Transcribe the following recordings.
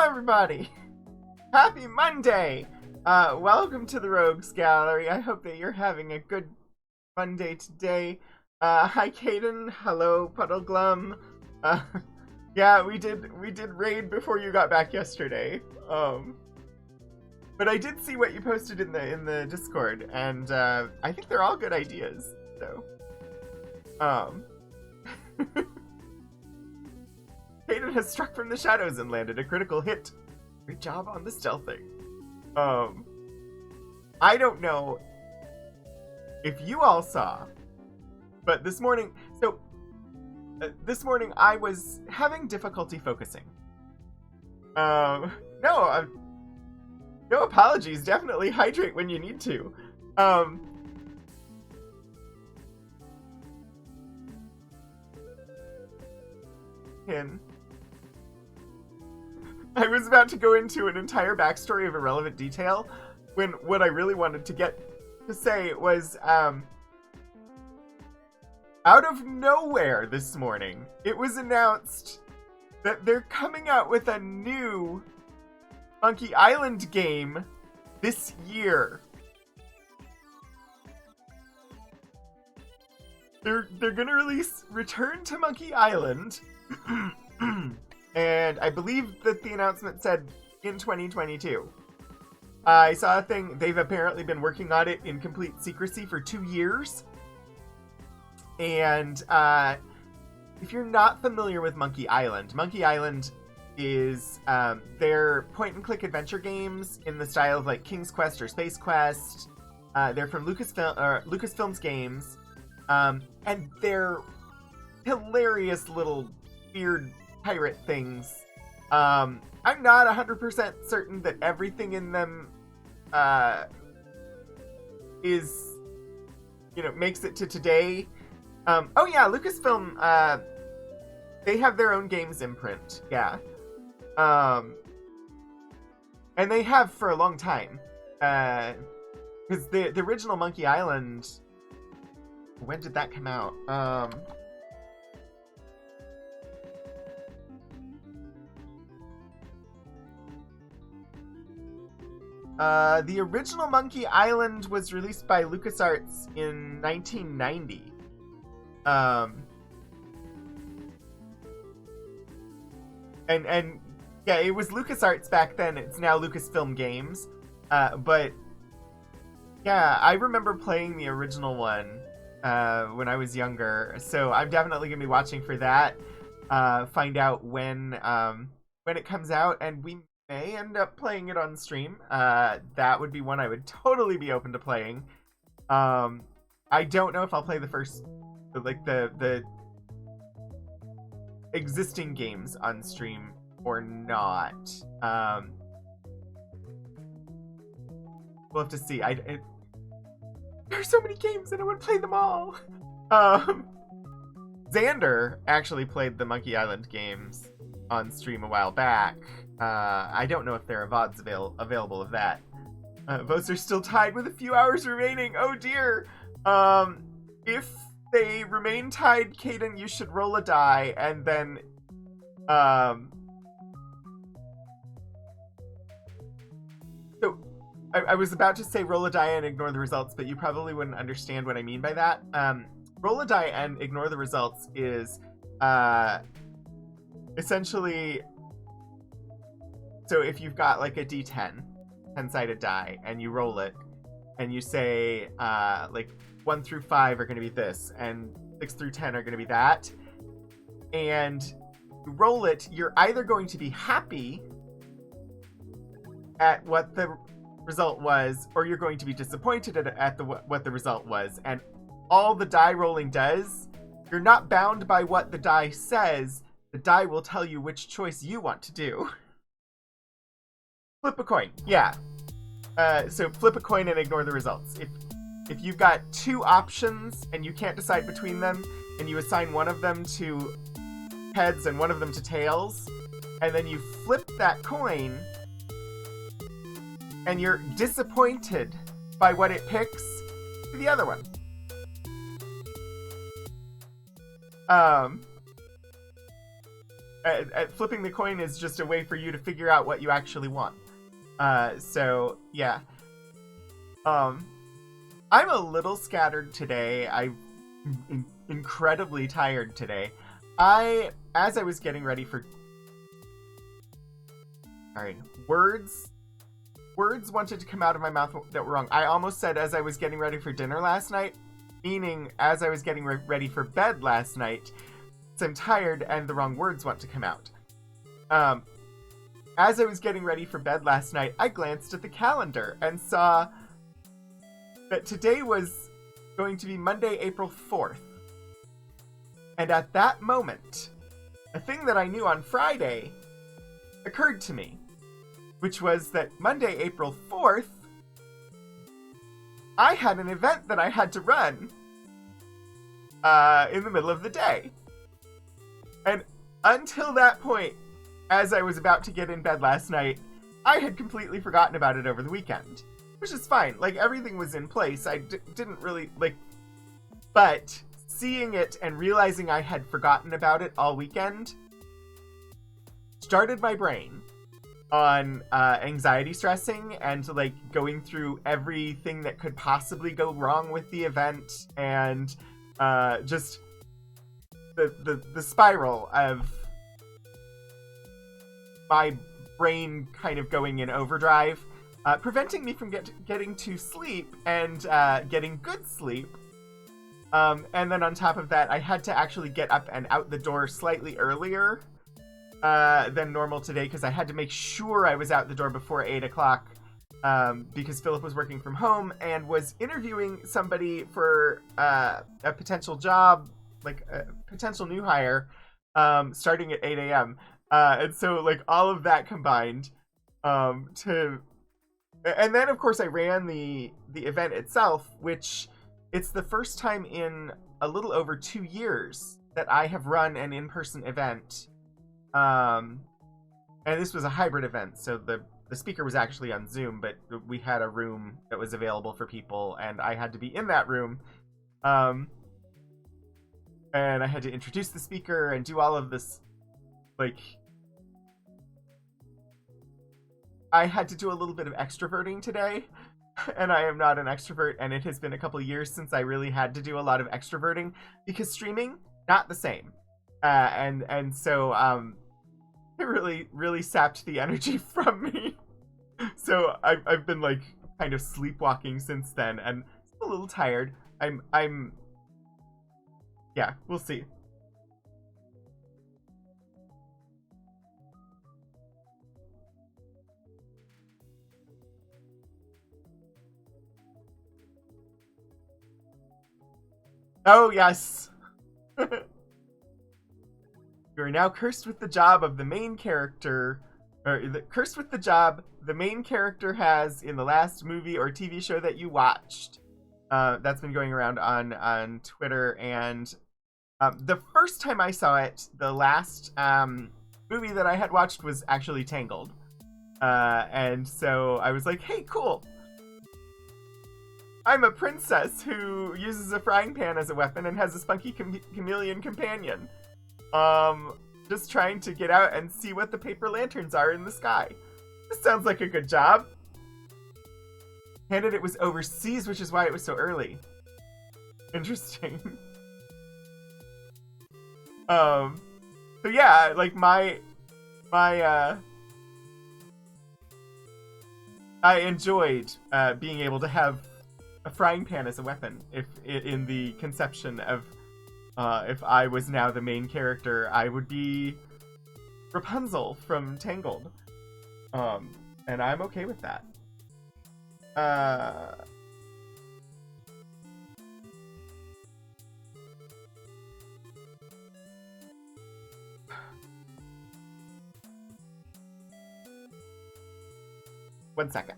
everybody! Happy Monday! Welcome to the Rogues Gallery. I hope that you're having a good Monday today. Hi Caden, hello Puddleglum. Yeah, we did raid before you got back yesterday. But I did see what you posted in the Discord, and I think they're all good ideas. So, Hayden has struck from the shadows and landed a critical hit. Great job on the stealthing. I don't know if you all saw, but this morning I was having difficulty focusing. No apologies. Definitely hydrate when you need to. I was about to go into an entire backstory of irrelevant detail when what I really wanted to say was, out of nowhere this morning, it was announced that they're coming out with a new Monkey Island game this year. They're gonna release Return to Monkey Island, and I believe that the announcement said in 2022. I saw a thing, they've apparently been working on it in complete secrecy for 2 years. And if you're not familiar with Monkey Island is they're point-and-click adventure games in the style of like King's Quest or Space Quest. They're from Lucasfilms games, and they're hilarious little weird pirate things. I'm not 100% certain that everything in them makes it to today. Oh yeah, Lucasfilm, they have their own games imprint, yeah. And they have for a long time. Because the original Monkey Island, when did that come out? The original Monkey Island was released by LucasArts in 1990. And yeah, it was LucasArts back then. It's now Lucasfilm Games. But yeah, I remember playing the original one when I was younger. So I'm definitely gonna be watching for that. Find out when it comes out, and we may end up playing it on stream. That would be one I would totally be open to playing. I don't know if I'll play the existing games on stream or not. We'll have to see. There's so many games and I would play them all. Xander actually played the Monkey Island games on stream a while back. I don't know if there are VODs available of that. Votes are still tied with a few hours remaining. Oh dear. If they remain tied, Caden, you should roll a die, and then so I was about to say roll a die and ignore the results, but you probably wouldn't understand what I mean by that. Roll a die and ignore the results is essentially, so if you've got like a D10, 10-sided die, and you roll it, and you say, like, 1 through 5 are going to be this, and 6 through 10 are going to be that, and you roll it, you're either going to be happy at what the result was, or you're going to be disappointed at what the result was. And all the die rolling does, you're not bound by what the die says. The die will tell you which choice you want to do. Flip a coin. Yeah. So flip a coin and ignore the results. If you've got 2 options and you can't decide between them, and you assign one of them to heads and one of them to tails, and then you flip that coin, and you're disappointed by what it picks, to the other one. flipping the coin is just a way for you to figure out what you actually want. So yeah. I'm a little scattered today. I'm incredibly tired today. As I was getting ready for... Sorry. Words wanted to come out of my mouth that were wrong. I almost said as I was getting ready for dinner last night, meaning as I was getting ready for bed last night. So I'm tired and the wrong words want to come out. As I was getting ready for bed last night, I glanced at the calendar and saw that today was going to be Monday, April 4th. And at that moment, a thing that I knew on Friday occurred to me, which was that Monday, April 4th, I had an event that I had to run in the middle of the day. And until that point, as I was about to get in bed last night, I had completely forgotten about it over the weekend. Which is fine. Like, everything was in place. I didn't really, like... But seeing it and realizing I had forgotten about it all weekend started my brain on anxiety stressing and, like, going through everything that could possibly go wrong with the event and just the spiral of my brain kind of going in overdrive, preventing me from getting to sleep and getting good sleep. And then on top of that, I had to actually get up and out the door slightly earlier than normal today because I had to make sure I was out the door before 8 o'clock because Philip was working from home and was interviewing somebody for a potential job, like a potential new hire, starting at 8 a.m. And so, like, all of that combined to... And then, of course, I ran the event itself, which it's the first time in a little over 2 years that I have run an in-person event. And this was a hybrid event, so the speaker was actually on Zoom, but we had a room that was available for people, and I had to be in that room. And I had to introduce the speaker and do all of this, like... I had to do a little bit of extroverting today, and I am not an extrovert, and it has been a couple years since I really had to do a lot of extroverting, because streaming, not the same. And so, it really sapped the energy from me. So I've been, like, kind of sleepwalking since then, and a little tired. Yeah, we'll see. Oh, yes. You are now cursed with the job of the main character, cursed with the job the main character has in the last movie or TV show that you watched. That's been going around on Twitter, and the first time I saw it, the last movie that I had watched was actually Tangled. And so I was like, hey, cool. I'm a princess who uses a frying pan as a weapon and has a spunky chameleon companion. Just trying to get out and see what the paper lanterns are in the sky. This sounds like a good job. And it was overseas, which is why it was so early. Interesting. So yeah, like I enjoyed being able to have a frying pan as a weapon. If in the conception of if I was now the main character, I would be Rapunzel from Tangled. And I'm okay with that. One second.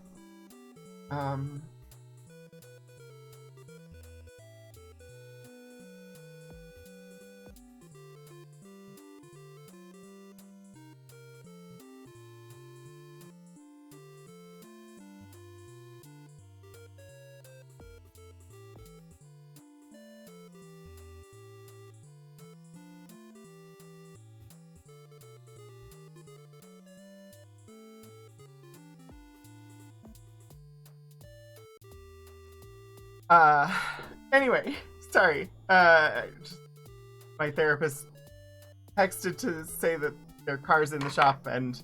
Uh, anyway, sorry. My therapist texted to say that their car's in the shop and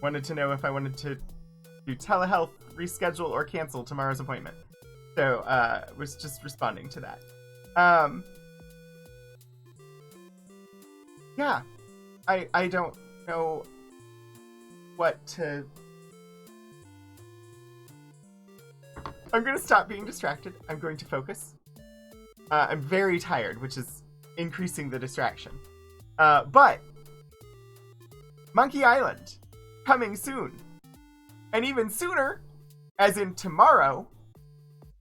wanted to know if I wanted to do telehealth, reschedule, or cancel tomorrow's appointment. So was just responding to that. Yeah, I don't know what to. I'm going to stop being distracted. I'm going to focus. I'm very tired, which is increasing the distraction. But Monkey Island, coming soon. And even sooner, as in tomorrow,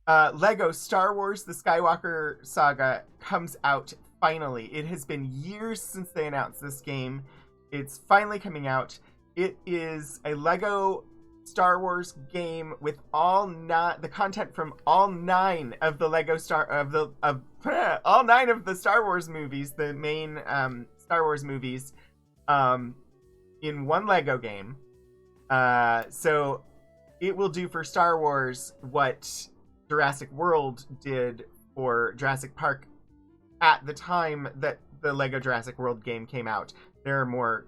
Lego Star Wars The Skywalker Saga comes out finally. It has been years since they announced this game. It's finally coming out. It is a Lego Star Wars game with the content from all nine of the all nine of the Star Wars movies, the main Star Wars movies, in one Lego game. So it will do for Star Wars what Jurassic World did for Jurassic Park at the time that the Lego Jurassic World game came out. There are more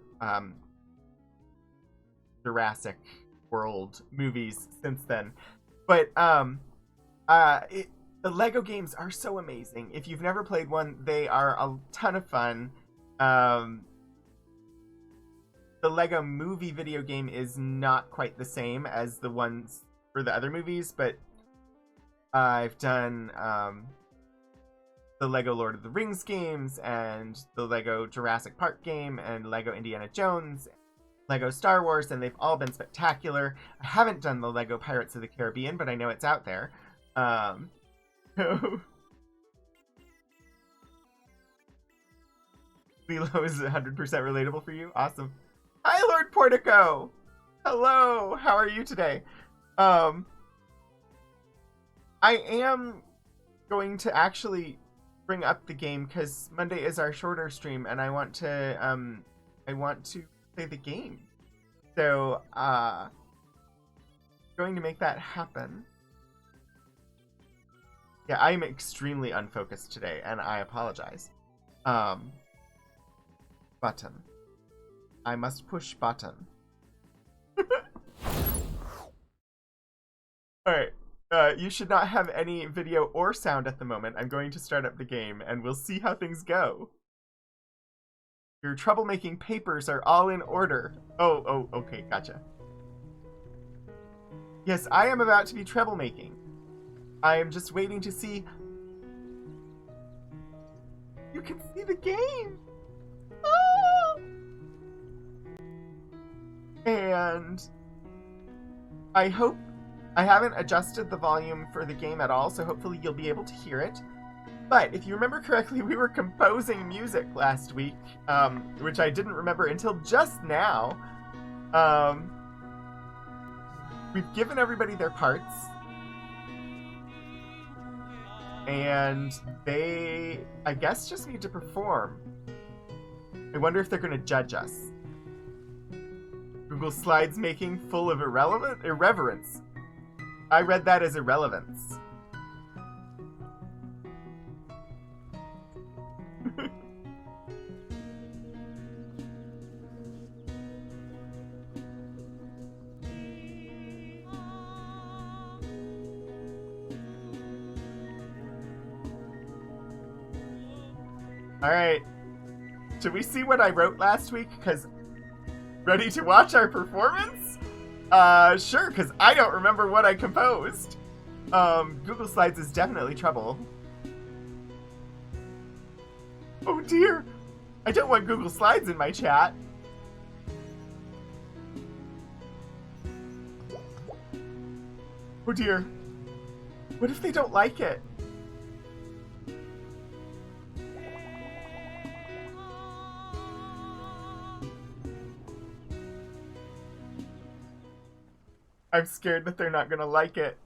Jurassic World movies since then, but the Lego games are so amazing. If you've never played one, they are a ton of fun. The Lego movie video game is not quite the same as the ones for the other movies, but I've done the Lego Lord of the Rings games and the Lego Jurassic Park game and Lego Indiana Jones, Lego Star Wars, and they've all been spectacular. I haven't done the Lego Pirates of the Caribbean, but I know it's out there. So Lilo is 100% relatable for you. Awesome. Hi, Lord Portico. Hello. How are you today? I am going to actually bring up the game because Monday is our shorter stream, and I want to play the game. So, going to make that happen. Yeah, I'm extremely unfocused today, and I apologize. Button. I must push button. Alright. You should not have any video or sound at the moment. I'm going to start up the game, and we'll see how things go. Your troublemaking papers are all in order. Oh, okay, gotcha. Yes, I am about to be troublemaking. I am just waiting to see... You can see the game! Oh! And... I hope... I haven't adjusted the volume for the game at all, so hopefully you'll be able to hear it. But if you remember correctly, we were composing music last week, which I didn't remember until just now. We've given everybody their parts, and they, I guess, just need to perform. I wonder if they're going to judge us. Google Slides making full of irreverence. I read that as irrelevance. Alright. Should we see what I wrote last week? Because ready to watch our performance? Sure, because I don't remember what I composed. Google Slides is definitely trouble. Oh dear! I don't want Google Slides in my chat. Oh dear. What if they don't like it? I'm scared that they're not gonna like it.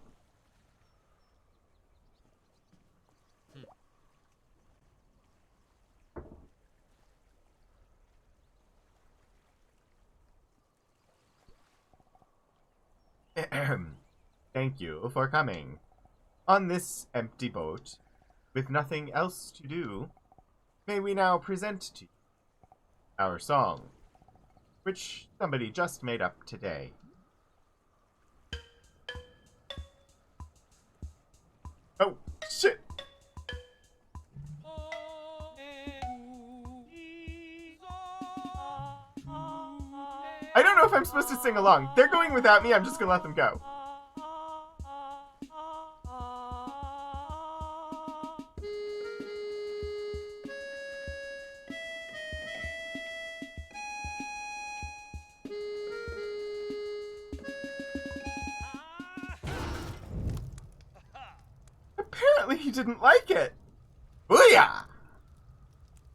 Thank you for coming. On this empty boat, with nothing else to do, may we now present to you our song, which somebody just made up today. Oh, shit! I don't know if I'm supposed to sing along. They're going without me, I'm just gonna let them go. Apparently he didn't like it. Booyah!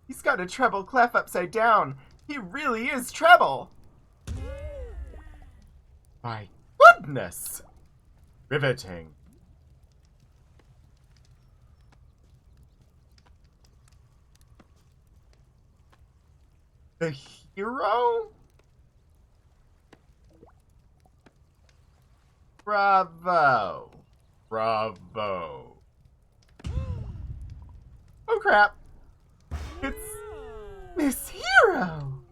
He's got a treble clef upside down. He really is treble. My goodness! Riveting. The hero? Bravo. Bravo. Oh crap. It's Miss Hero.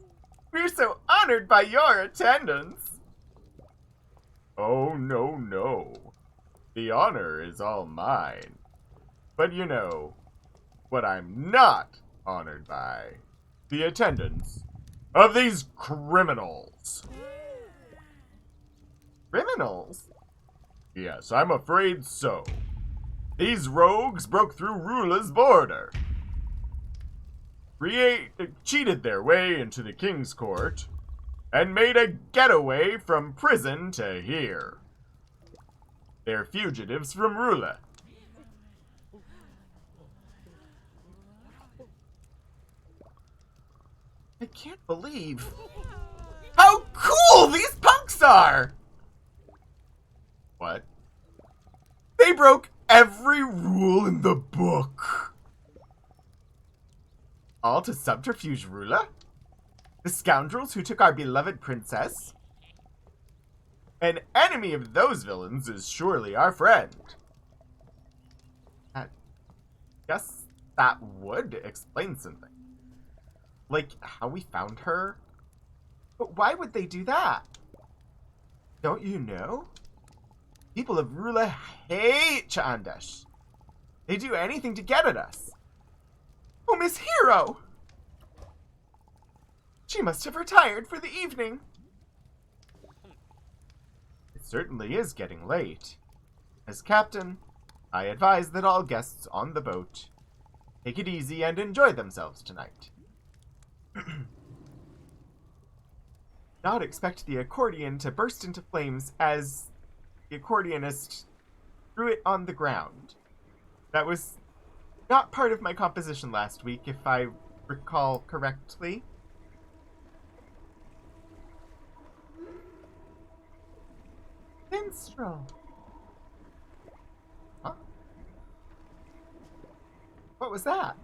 We're so honored by your attendance. Oh, no, no. The honor is all mine. But you know, what I'm not honored by, the attendance of these criminals. Criminals? Yes, I'm afraid so. These rogues broke through Rula's border, cheated their way into the king's court, and made a getaway from prison to here. They're fugitives from Rula. I can't believe how cool these punks are! What? They broke every rule in the book. All to subterfuge Rula? The scoundrels who took our beloved princess? An enemy of those villains is surely our friend. I guess that would explain something. Like how we found her? But why would they do that? Don't you know? People of Rula hate Chandash. They do anything to get at us. Oh, Miss Hero! She must have retired for the evening. It certainly is getting late. As captain, I advise that all guests on the boat take it easy and enjoy themselves tonight. Not expect the accordion to burst into flames as the accordionist threw it on the ground. That was not part of my composition last week, if I recall correctly. Minstrel. Huh? What was that?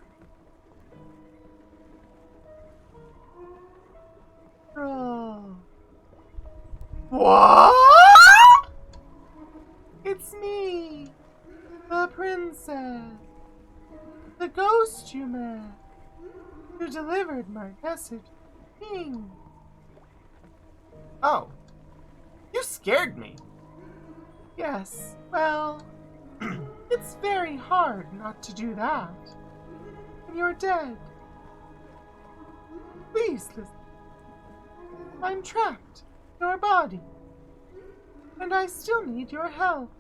Oh. What? It's me, the princess, the ghost you met, who delivered my message to the king. Oh, you scared me. Yes, well, it's very hard not to do that when you're dead. Please listen. I'm trapped in your body, and I still need your help.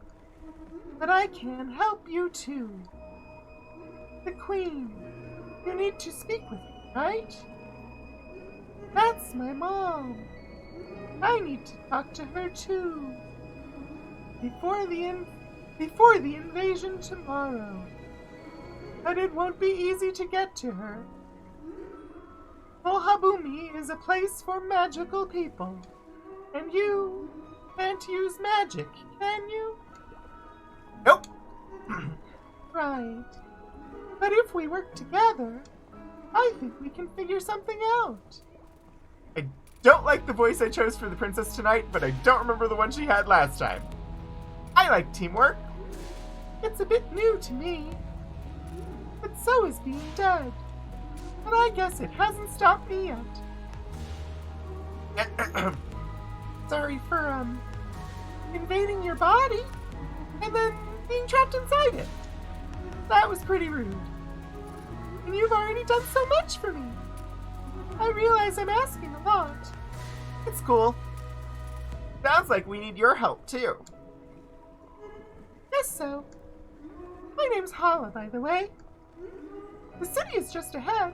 But I can help you too. The Queen, you need to speak with me, right? That's my mom. I need to talk to her too. Before the invasion tomorrow. But it won't be easy to get to her. Mohabumi is a place for magical people. And you can't use magic, can you? Nope. Right. But if we work together, I think we can figure something out. I don't like the voice I chose for the princess tonight, but I don't remember the one she had last time. I like teamwork. It's a bit new to me, but so is being dead. And I guess it hasn't stopped me yet. Sorry for, invading your body and then being trapped inside it. That was pretty rude. And you've already done so much for me. I realize I'm asking a lot. It's cool. Sounds like we need your help, too. Guess so. My name's Hala, by the way. The city is just ahead.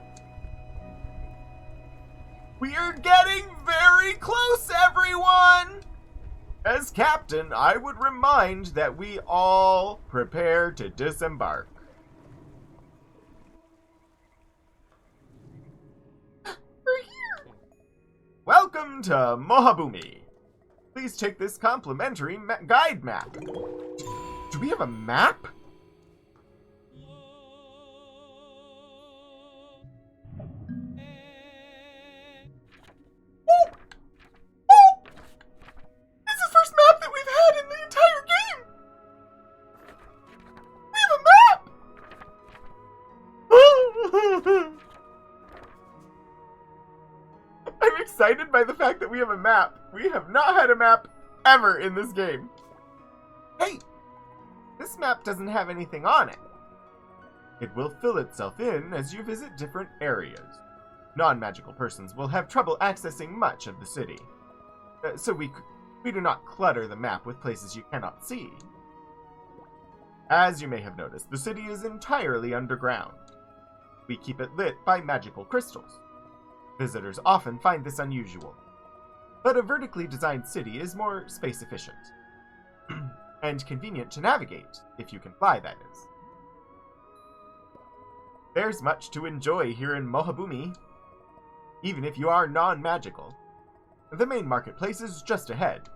We're getting very close, everyone! As captain, I would remind that we all prepare to disembark. We're here! Welcome to Mohabumi. Please take this complimentary guide map. Do we have a map? Excited by the fact that we have a map. We have not had a map ever in this game. Hey, this map doesn't have anything on it. It will fill itself in as you visit different areas. Non-magical persons will have trouble accessing much of the city. So we do not clutter the map with places you cannot see. As you may have noticed, the city is entirely underground. We keep it lit by magical crystals. Visitors often find this unusual, but a vertically designed city is more space efficient and convenient to navigate, if you can fly, that is. There's much to enjoy here in Mohabumi, even if you are non-magical. The main marketplace is just ahead,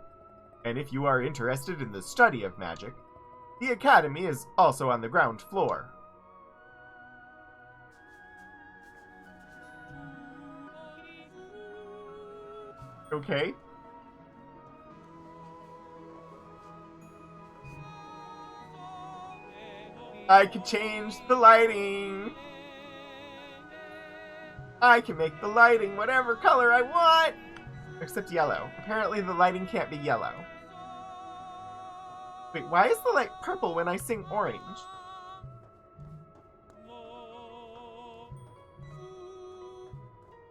and if you are interested in the study of magic, the academy is also on the ground floor. Okay. I can change the lighting. I can make the lighting whatever color I want. Except yellow. Apparently the lighting can't be yellow. Wait, why is the light purple when I sing orange?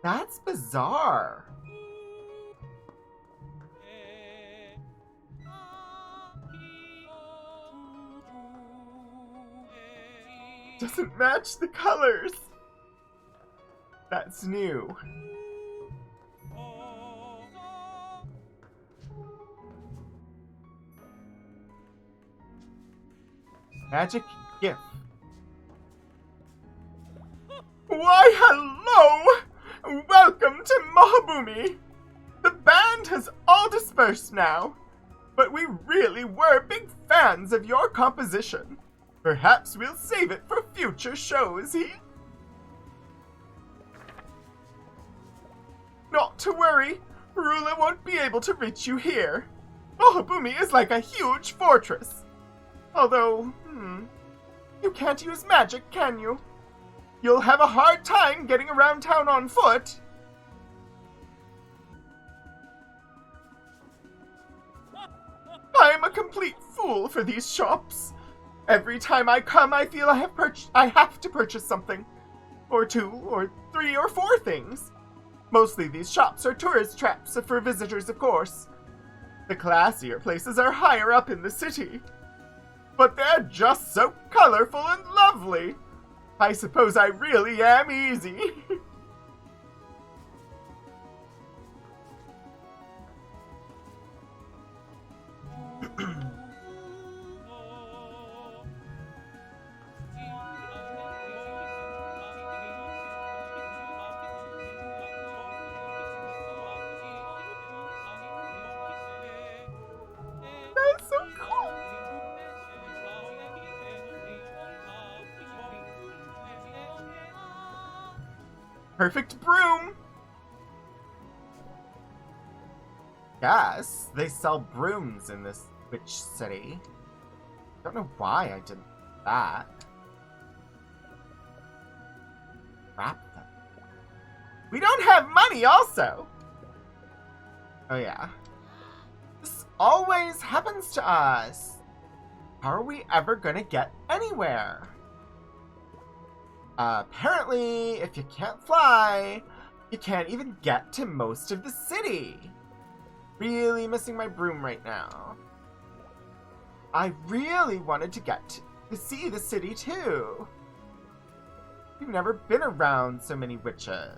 That's bizarre. Doesn't match the colors. That's new. Magic gift. Why, hello! Welcome to Mohabumi! The band has all dispersed now, but we really were big fans of your composition. Perhaps we'll save it for future shows, Not to worry, Rula won't be able to reach you here. Mohabumi is like a huge fortress. Although, you can't use magic, can you? You'll have a hard time getting around town on foot. I'm a complete fool for these shops. Every time I come, I feel I have to purchase something. Or 2, or 3, or 4 things. Mostly these shops are tourist traps for visitors, of course. The classier places are higher up in the city. But they're just so colorful and lovely. I suppose I really am easy. That's so cool. Perfect broom! Yes, they sell brooms in this witch city. Don't know why I didn't that. Wrap them. We don't have money also! Oh yeah. This always happens to us. How are we ever gonna get anywhere? Apparently, if you can't fly, you can't even get to most of the city. Really missing my broom right now. I really wanted to get to see the city too. We've never been around so many witches.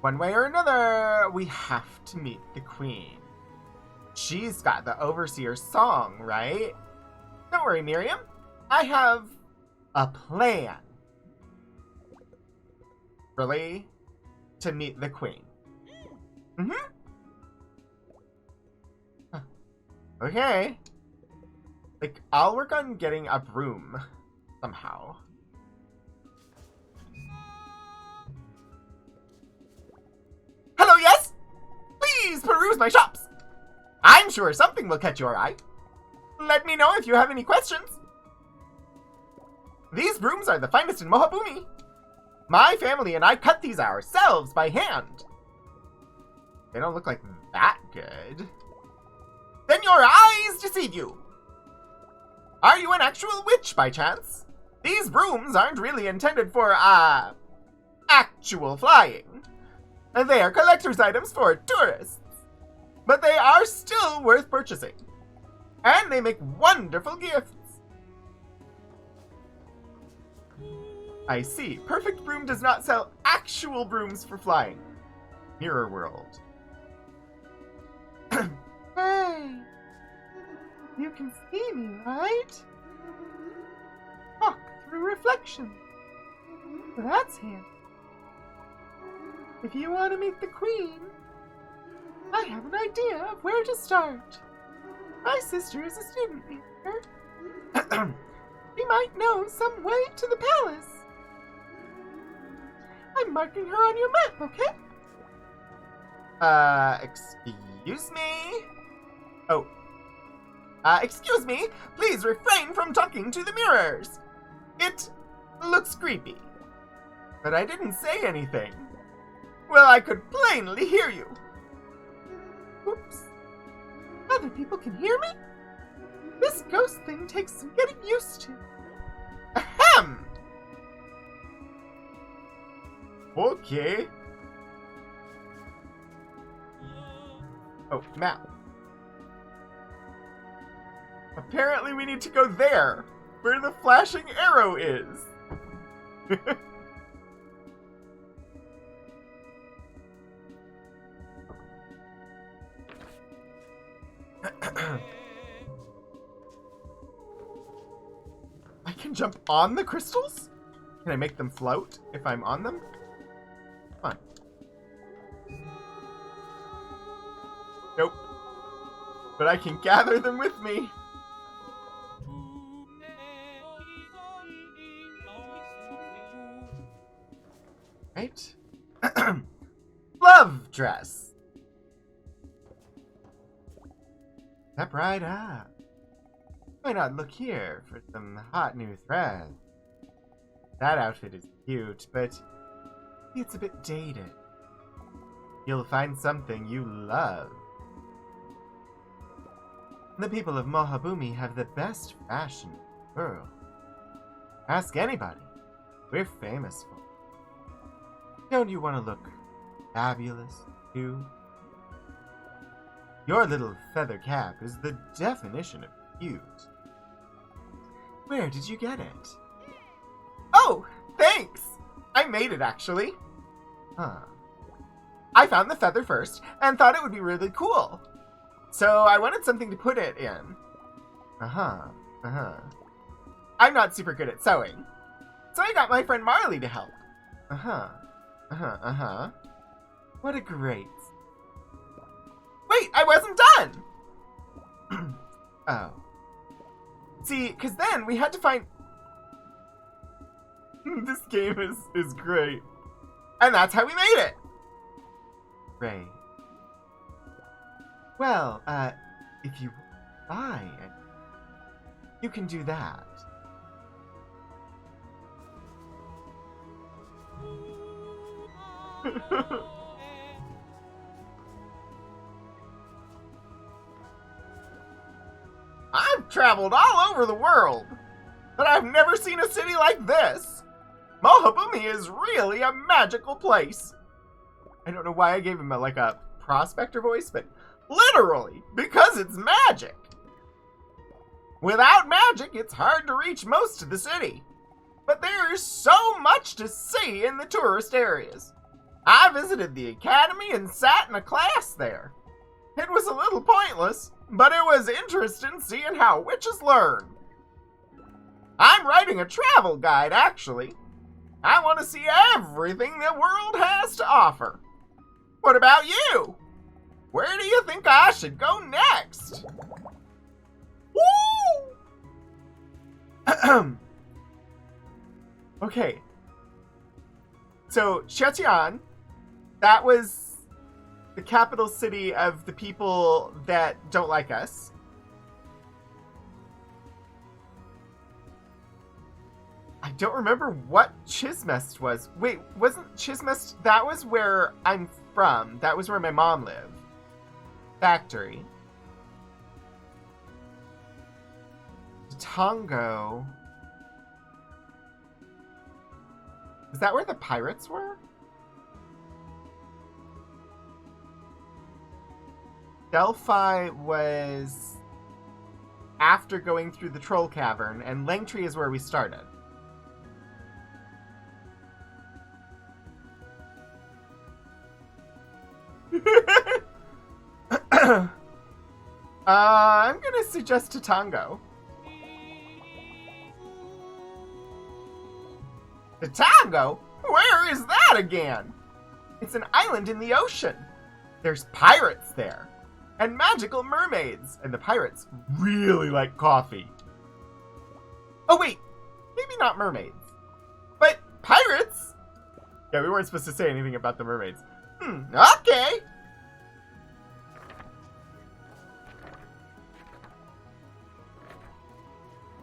One way or another, we have to meet the queen. She's got the overseer's song, right? Don't worry, Miriam. I have a plan. Really? To meet the queen. Mm-hmm. Okay. Like, I'll work on getting a broom somehow. Hello, yes? Please peruse my shops. I'm sure something will catch your eye. Let me know if you have any questions. These brooms are the finest in Mohabumi. My family and I cut these ourselves by hand. They don't look like that good. Then your eyes deceive you. Are you an actual witch by chance? These brooms aren't really intended for, actual flying. They are collector's items for tourists. But they are still worth purchasing. And they make wonderful gifts. I see. Perfect Broom does not sell actual brooms for flying. Mirror World. Hey! You can see me, right? Talk through reflection. That's him. If you want to meet the queen, I have an idea of where to start. My sister is a student here. She might know some way to the palace. I'm marking her on your map, okay? Excuse me? Oh. Excuse me, please refrain from talking to the mirrors. It looks creepy. But I didn't say anything. Well, I could plainly hear you. Oops. Other people can hear me? This ghost thing takes some getting used to. Ahem! Okay. Oh, map. Apparently we need to go there, where the flashing arrow is. I can jump on the crystals? Can I make them float if I'm on them? Come on. Nope. But I can gather them with me. Right? Love dress. Step right up. Why not look here for some hot new thread? That outfit is cute, but it's a bit dated. You'll find something you love. The people of Mohabumi have the best fashion in the world. Ask anybody. We're famous for it. Don't you want to look fabulous, too? Your little feather cap is the definition of cute. Where did you get it? Oh, thanks! I made it, actually. Huh. I found the feather first and thought it would be really cool. So I wanted something to put it in. I'm not super good at sewing. So I got my friend Marley to help. What a great... Wait, I wasn't done! Oh. See, because then we had to find... This game is great. And that's how we made it! Great. Well, if you buy it... you can do that. I've traveled all over the world, but I've never seen a city like this. Mohabumi is really a magical place. I don't know why I gave him a prospector voice, but literally, because it's magic. Without magic, it's hard to reach most of the city. But there is so much to see in the tourist areas. I visited the academy and sat in a class there. It was a little pointless, but it was interesting seeing how witches learn. I'm writing a travel guide, actually. I want to see everything the world has to offer. What about you? Where do you think I should go next? Woo! Okay. So, Xiaqian, that was the capital city of the people that don't like us. I don't remember what Chismest was. Wait, wasn't Chismest... That was where I'm from. That was where my mom lived. Factory. Tongo. Is that where the pirates were? Delphi was after going through the troll cavern, and Langtree is where we started. I'm gonna suggest Tatango. Tatango? Where is that again? It's an island in the ocean. There's pirates there. And magical mermaids. And the pirates really like coffee. Oh wait, maybe not mermaids. But pirates? Yeah, we weren't supposed to say anything about the mermaids. Okay.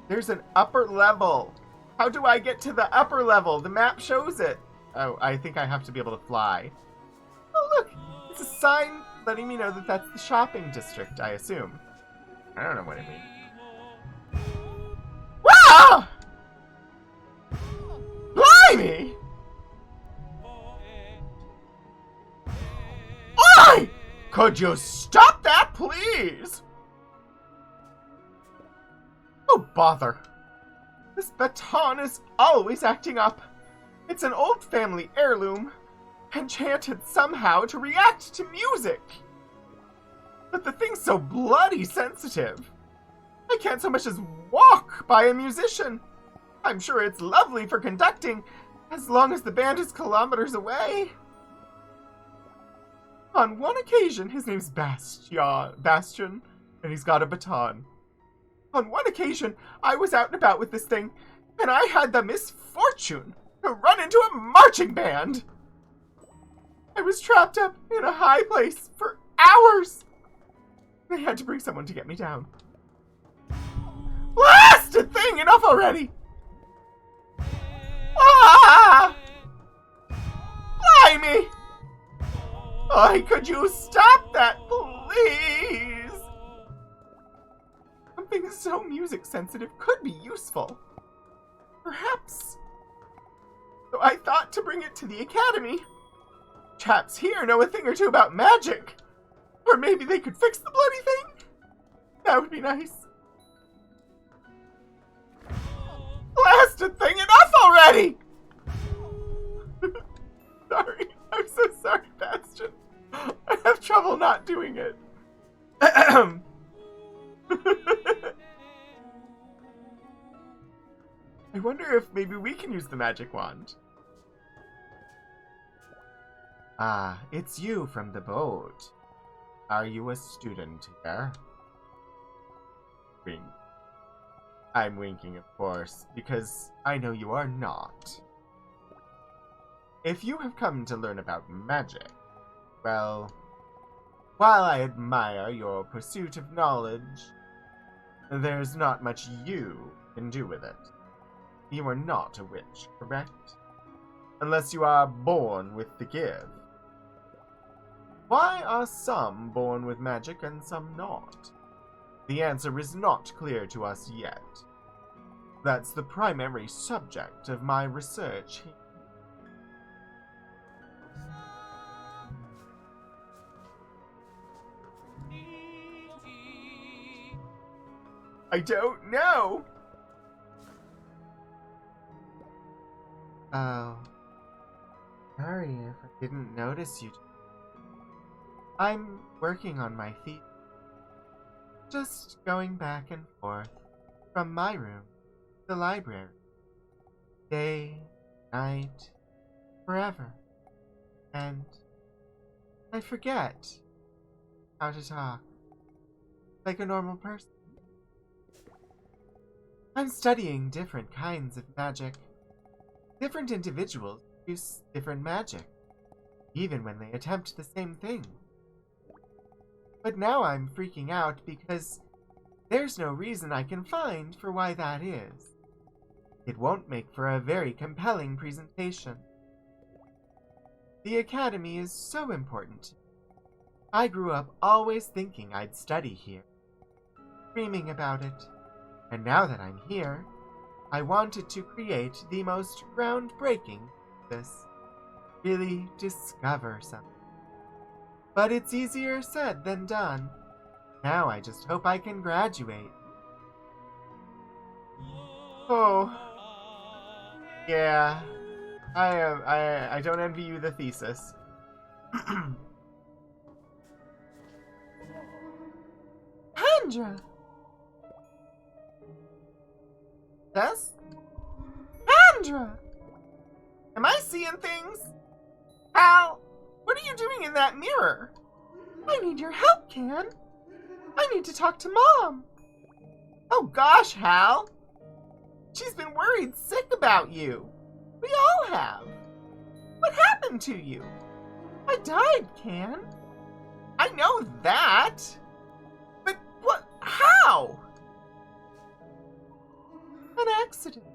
There's an upper level. How do I get to the upper level? The map shows it. Oh, I think I have to be able to fly. Oh, look. It's a sign letting me know that that's the shopping district, I assume. I don't know what it means. Wow! Blimey! Oi! Could you stop that, please? Oh, bother. This baton is always acting up. It's an old family heirloom, enchanted somehow to react to music. But the thing's so bloody sensitive. I can't so much as walk by a musician. I'm sure it's lovely for conducting, as long as the band is kilometers away. On one occasion, his name's Bastian, and he's got a baton. On one occasion, I was out and about with this thing, and I had the misfortune to run into a marching band. I was trapped up in a high place for hours. They had to bring someone to get me down. Blasted thing, enough already! Ah! Blimey! Oh, could you stop that, please? Something so music sensitive could be useful. Perhaps. So I thought to bring it to the academy. Chaps here know a thing or two about magic. Or maybe they could fix the bloody thing. That would be nice. Blasted thing, enough already! Sorry, I'm so sorry, Bastion. I have trouble not doing it. I wonder if maybe we can use the magic wand. Ah, it's you from the boat. Are you a student here? Wink. I'm winking, of course, because I know you are not. If you have come to learn about magic, well, while I admire your pursuit of knowledge, there's not much you can do with it. You are not a witch, correct? Unless you are born with the gift. Why are some born with magic and some not? The answer is not clear to us yet. That's the primary subject of my research here. I don't know! Oh. Sorry if I didn't notice you. I'm working on my thesis. Just going back and forth from my room to the library. Day, night, forever. And I forget how to talk like a normal person. I'm studying different kinds of magic. Different individuals use different magic, even when they attempt the same thing. But now I'm freaking out because there's no reason I can find for why that is. It won't make for a very compelling presentation. The academy is so important to me. I grew up always thinking I'd study here, dreaming about it. And now that I'm here, I wanted to create the most groundbreaking this. Really discover something. But it's easier said than done. Now I just hope I can graduate. Oh. Yeah. I don't envy you the thesis. Andra! Yes? Andra! Am I seeing things? Hal, what are you doing in that mirror? I need your help, Can. I need to talk to Mom. Oh gosh, Hal. She's been worried sick about you. We all have. What happened to you? I died, Can. I know that. But what? How? An accident.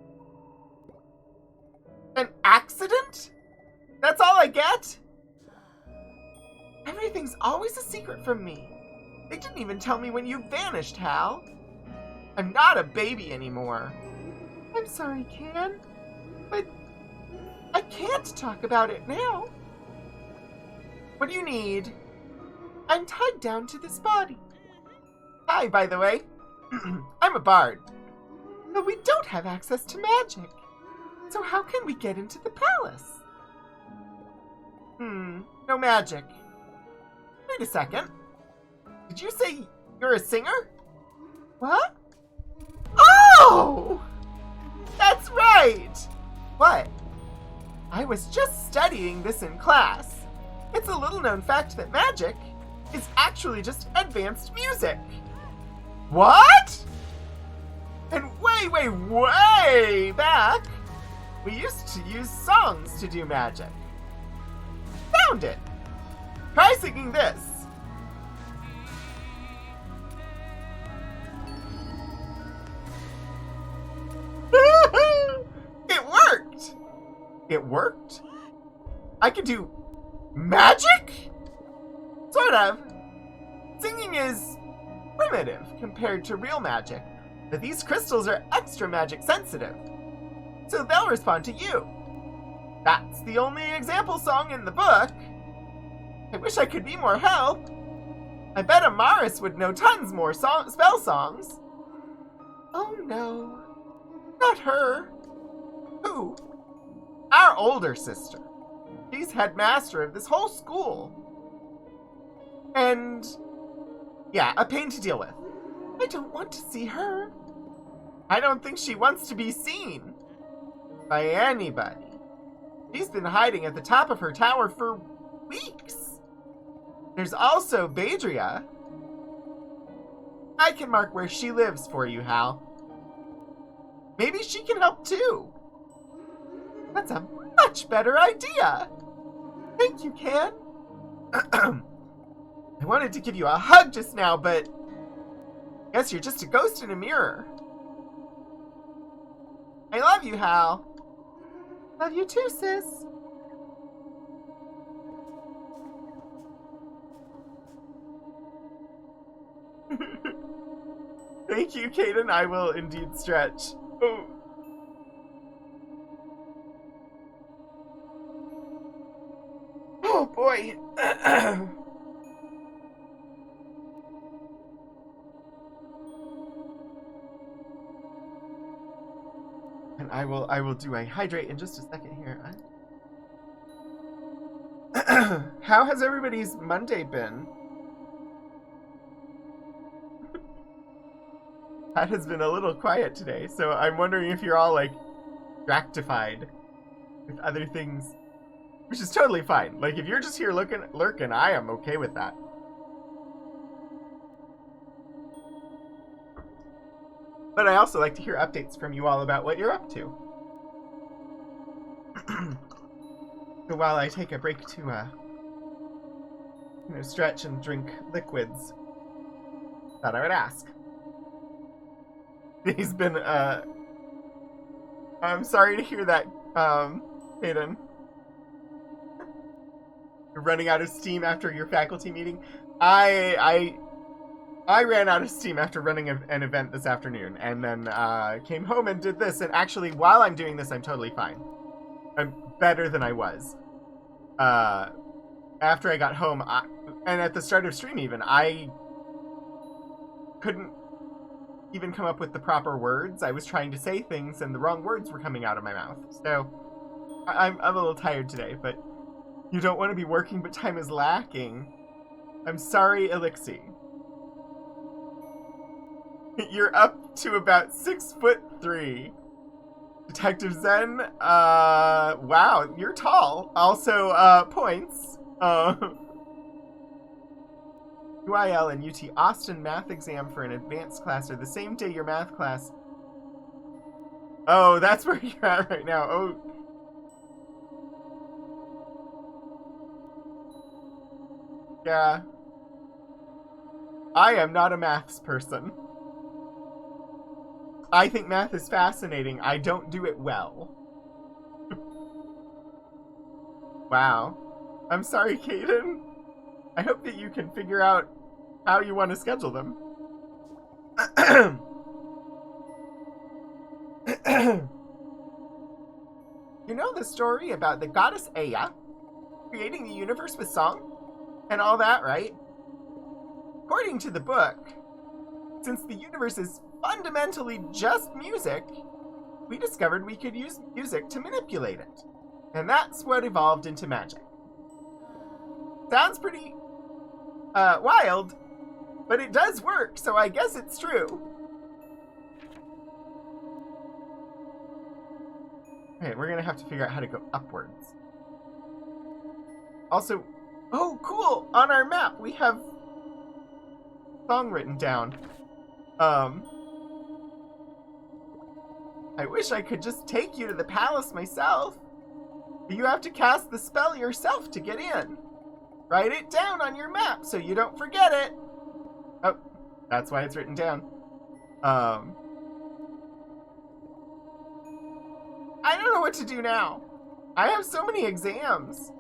An accident? That's all I get? Everything's always a secret from me. They didn't even tell me when you vanished, Hal. I'm not a baby anymore. I'm sorry, Can, but I can't talk about it now. What do you need? I'm tied down to this body. Hi, by the way. I'm a bard. But we don't have access to magic. So how can we get into the palace? No magic. Wait a second. Did you say you're a singer? What? Oh! That's right! What? I was just studying this in class. It's a little-known fact that magic is actually just advanced music. What? And way back, we used to use songs to do magic. Found it! Try singing this. It worked! It worked? I could do magic? Sort of. Singing is primitive compared to real magic, but these crystals are extra magic sensitive, so they'll respond to you. That's the only example song in the book. I wish I could be more help. I bet Amaris would know tons more spell songs. Oh no, not her. Who? Our older sister. She's headmaster of this whole school. And yeah, a pain to deal with. I don't want to see her. I don't think she wants to be seen by anybody. She's been hiding at the top of her tower for weeks. There's also Badria. I can mark where she lives for you, Hal. Maybe she can help too. That's a much better idea. Thank you, Can. I wanted to give you a hug just now, but Guess you're just a ghost in a mirror. I love you, Hal. Love you too, sis. Thank you, Kaden. I will indeed stretch. Oh. Oh boy. And I will do a hydrate in just a second here. How has everybody's Monday been? Pat has been a little quiet today, so I'm wondering if you're all like distractified with other things, which is totally fine. Like if you're just here lurking, I am okay with that. But I also like to hear updates from you all about what you're up to. So while I take a break to, stretch and drink liquids, thought I would ask. He's been, I'm sorry to hear that, Hayden. You're running out of steam after your faculty meeting. I ran out of steam after running an event this afternoon, and then came home and did this. And actually, while I'm doing this, I'm totally fine. I'm better than I was. After I got home, and at the start of stream even, I couldn't even come up with the proper words. I was trying to say things, and the wrong words were coming out of my mouth. So I'm a little tired today, but you don't want to be working, but time is lacking. I'm sorry, Elixir. You're up to about 6'3". Detective Zen, wow, you're tall. Also, points. UIL and UT Austin math exam for an advanced class are the same day your math class. Oh, that's where you're at right now. Oh. Yeah. I am not a maths person. I think math is fascinating. I don't do it well. Wow. I'm sorry, Kaden. I hope that you can figure out how you want to schedule them. You know the story about the goddess Aya creating the universe with song? And all that, right? According to the book, since the universe is fundamentally just music, we discovered we could use music to manipulate it. And that's what evolved into magic. Sounds pretty wild, but it does work, so I guess it's true. Okay, we're gonna have to figure out how to go upwards. Also, oh cool! On our map we have song written down. I wish I could just take you to the palace myself. But you have to cast the spell yourself to get in. Write it down on your map so you don't forget it. Oh, that's why it's written down. I don't know what to do now. I have so many exams.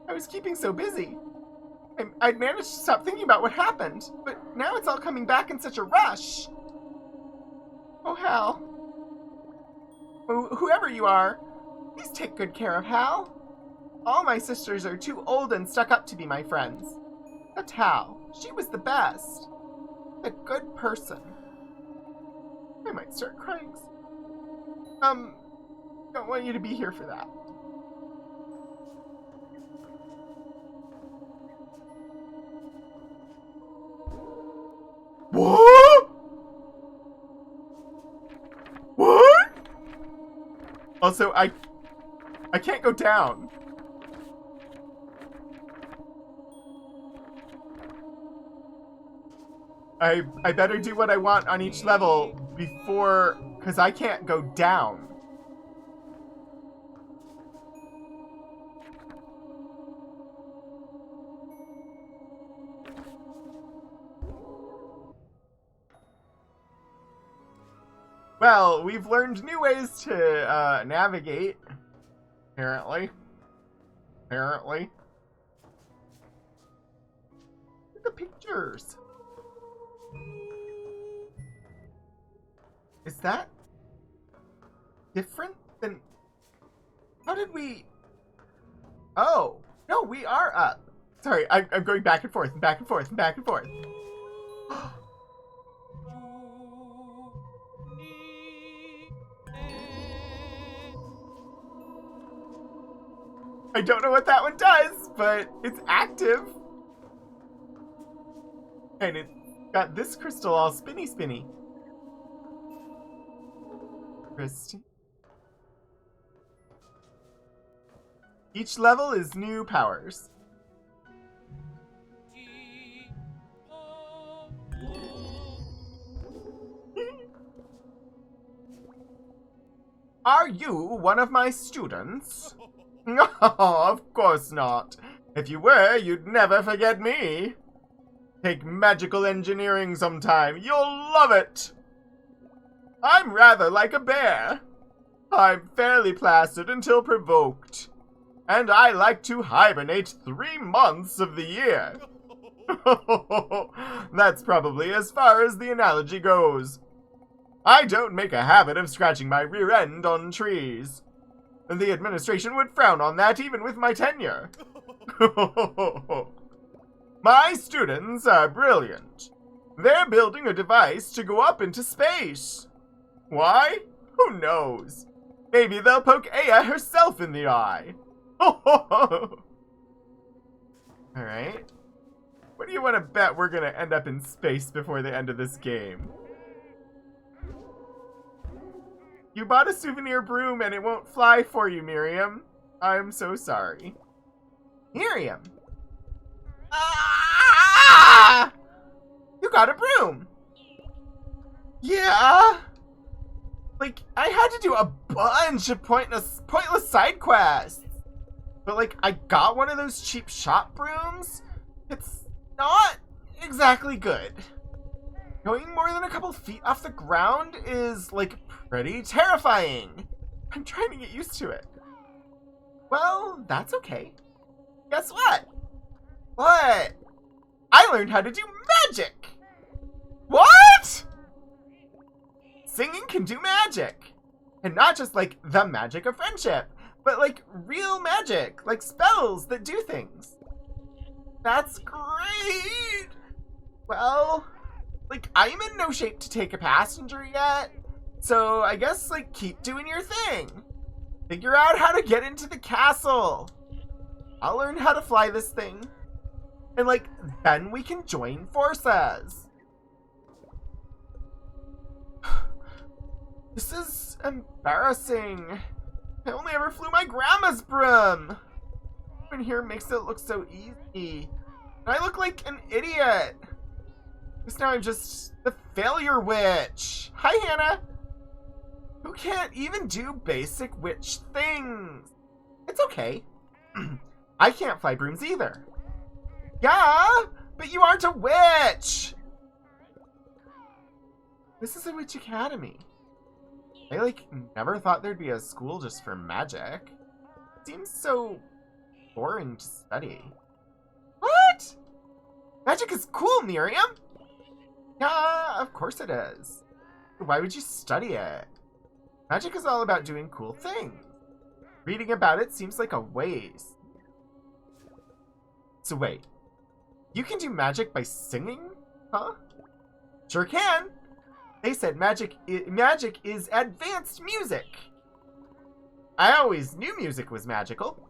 I was keeping so busy. I'd managed to stop thinking about what happened, but now it's all coming back in such a rush. Oh, Hal. Whoever you are, please take good care of Hal. All my sisters are too old and stuck up to be my friends. Except Hal. She was the best. A good person. I might start crying. Don't want you to be here for that. What? What? Also, I can't go down. I better do what I want on each level before, because I can't go down. Well, we've learned new ways to navigate. Apparently. Apparently. Look at the pictures. Is that different than... How did we... Oh. No, we are up. Sorry, I'm going back and forth and back and forth and back and forth. I don't know what that one does, but it's active. And it's got this crystal all spinny. Christy. Each level is new powers. Are you one of my students? No, of course not. If you were, you'd never forget me. Take magical engineering sometime. You'll love it. I'm rather like a bear. I'm fairly placid until provoked. And I like to hibernate 3 months of the year. That's probably as far as the analogy goes. I don't make a habit of scratching my rear end on trees. The administration would frown on that even with my tenure. My students are brilliant. They're building a device to go up into space. Why? Who knows? Maybe they'll poke Aya herself in the eye. Alright. What do you want to bet we're going to end up in space before the end of this game? You bought a souvenir broom and it won't fly for you, Miriam. I'm so sorry. Miriam! Ah! You got a broom! Yeah? Like, I had to do a bunch of pointless side quests. But, like, I got one of those cheap shop brooms. It's not exactly good. Going more than a couple feet off the ground is, like, pretty terrifying. I'm trying to get used to it. Well, that's okay. Guess what? What? I learned how to do magic! What? Singing can do magic. And not just, like, the magic of friendship, but, like, real magic, like spells that do things. That's great! Well, like, I'm in no shape to take a passenger yet, so I guess, like, keep doing your thing. Figure out how to get into the castle. I'll learn how to fly this thing. And, like, then we can join forces. This is embarrassing. I only ever flew my grandma's broom. Everyone here makes it look so easy. And I look like an idiot. Because now I'm just the failure witch. Hi, Hannah. Who can't even do basic witch things. It's okay. I can't fly brooms either. Yeah, but you aren't a witch. This is a witch academy. I, like, never thought there'd be a school just for magic. Seems so boring to study. What? Magic is cool, Miriam. Yeah, of course it is. Why would you study it? Magic is all about doing cool things. Reading about it seems like a waste. So wait, you can do magic by singing? Huh? Sure can. They said magic is advanced music. I always knew music was magical.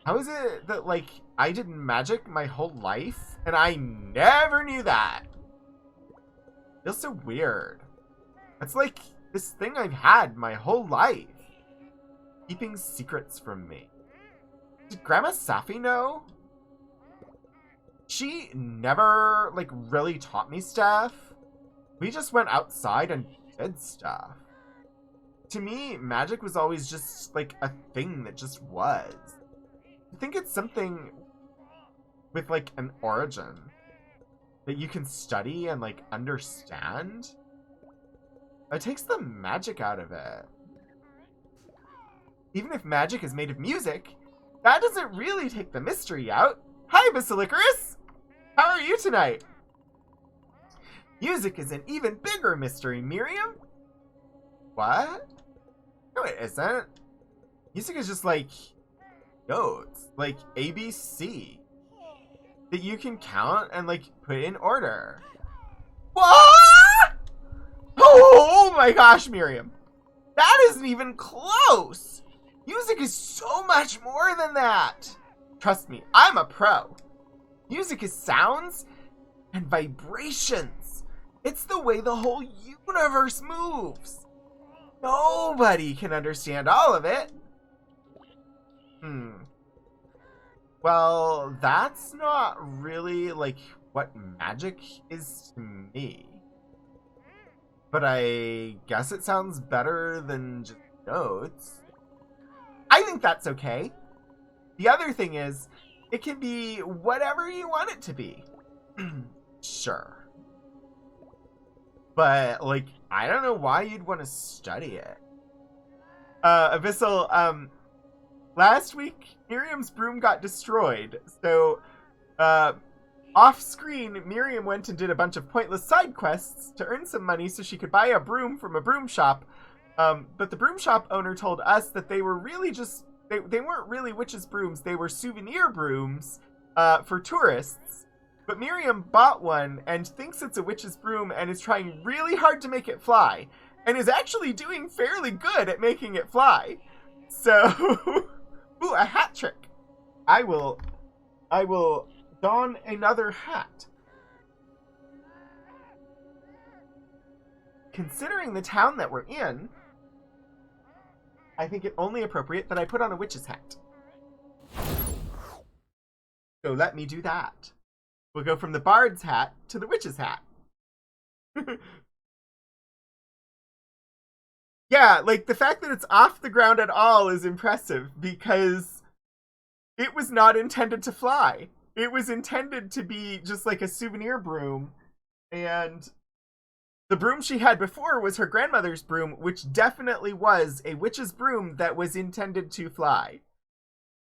How is it that, like, I did magic my whole life and I never knew that? Feels so weird. That's like this thing I've had my whole life. Keeping secrets from me. Did Grandma Safi know? She never, like, really taught me stuff. We just went outside and did stuff. To me, magic was always just, like, a thing that just was. I think it's something with, like, an origin that you can study and, like, understand. It takes the magic out of it. Even if magic is made of music, that doesn't really take the mystery out. Hi, Basilicarus! How are you tonight? Music is an even bigger mystery, Miriam. What? No, it isn't. Music is just like notes, like ABC, that you can count and like put in order. What? Oh my gosh, Miriam. That isn't even close. Music is so much more than that. Trust me, I'm a pro. Music is sounds and vibrations. It's the way the whole universe moves. Nobody can understand all of it. Well, that's not really like what magic is to me. But I guess it sounds better than just notes. I think that's okay. The other thing is, it can be whatever you want it to be. Sure. But, like, I don't know why you'd want to study it. Abyssal, last week, Miriam's broom got destroyed. So, off-screen, Miriam went and did a bunch of pointless side quests to earn some money so she could buy a broom from a broom shop. But the broom shop owner told us that they were really just... They weren't really witches' brooms. They were souvenir brooms for tourists. But Miriam bought one and thinks it's a witch's broom and is trying really hard to make it fly. And is actually doing fairly good at making it fly. So... Ooh, a hat trick. I will don another hat. Considering the town that we're in, I think it only appropriate that I put on a witch's hat. So let me do that. We'll go from the bard's hat to the witch's hat. Yeah, like, the fact that it's off the ground at all is impressive, because it was not intended to fly. It was intended to be just like a souvenir broom, and the broom she had before was her grandmother's broom, which definitely was a witch's broom that was intended to fly.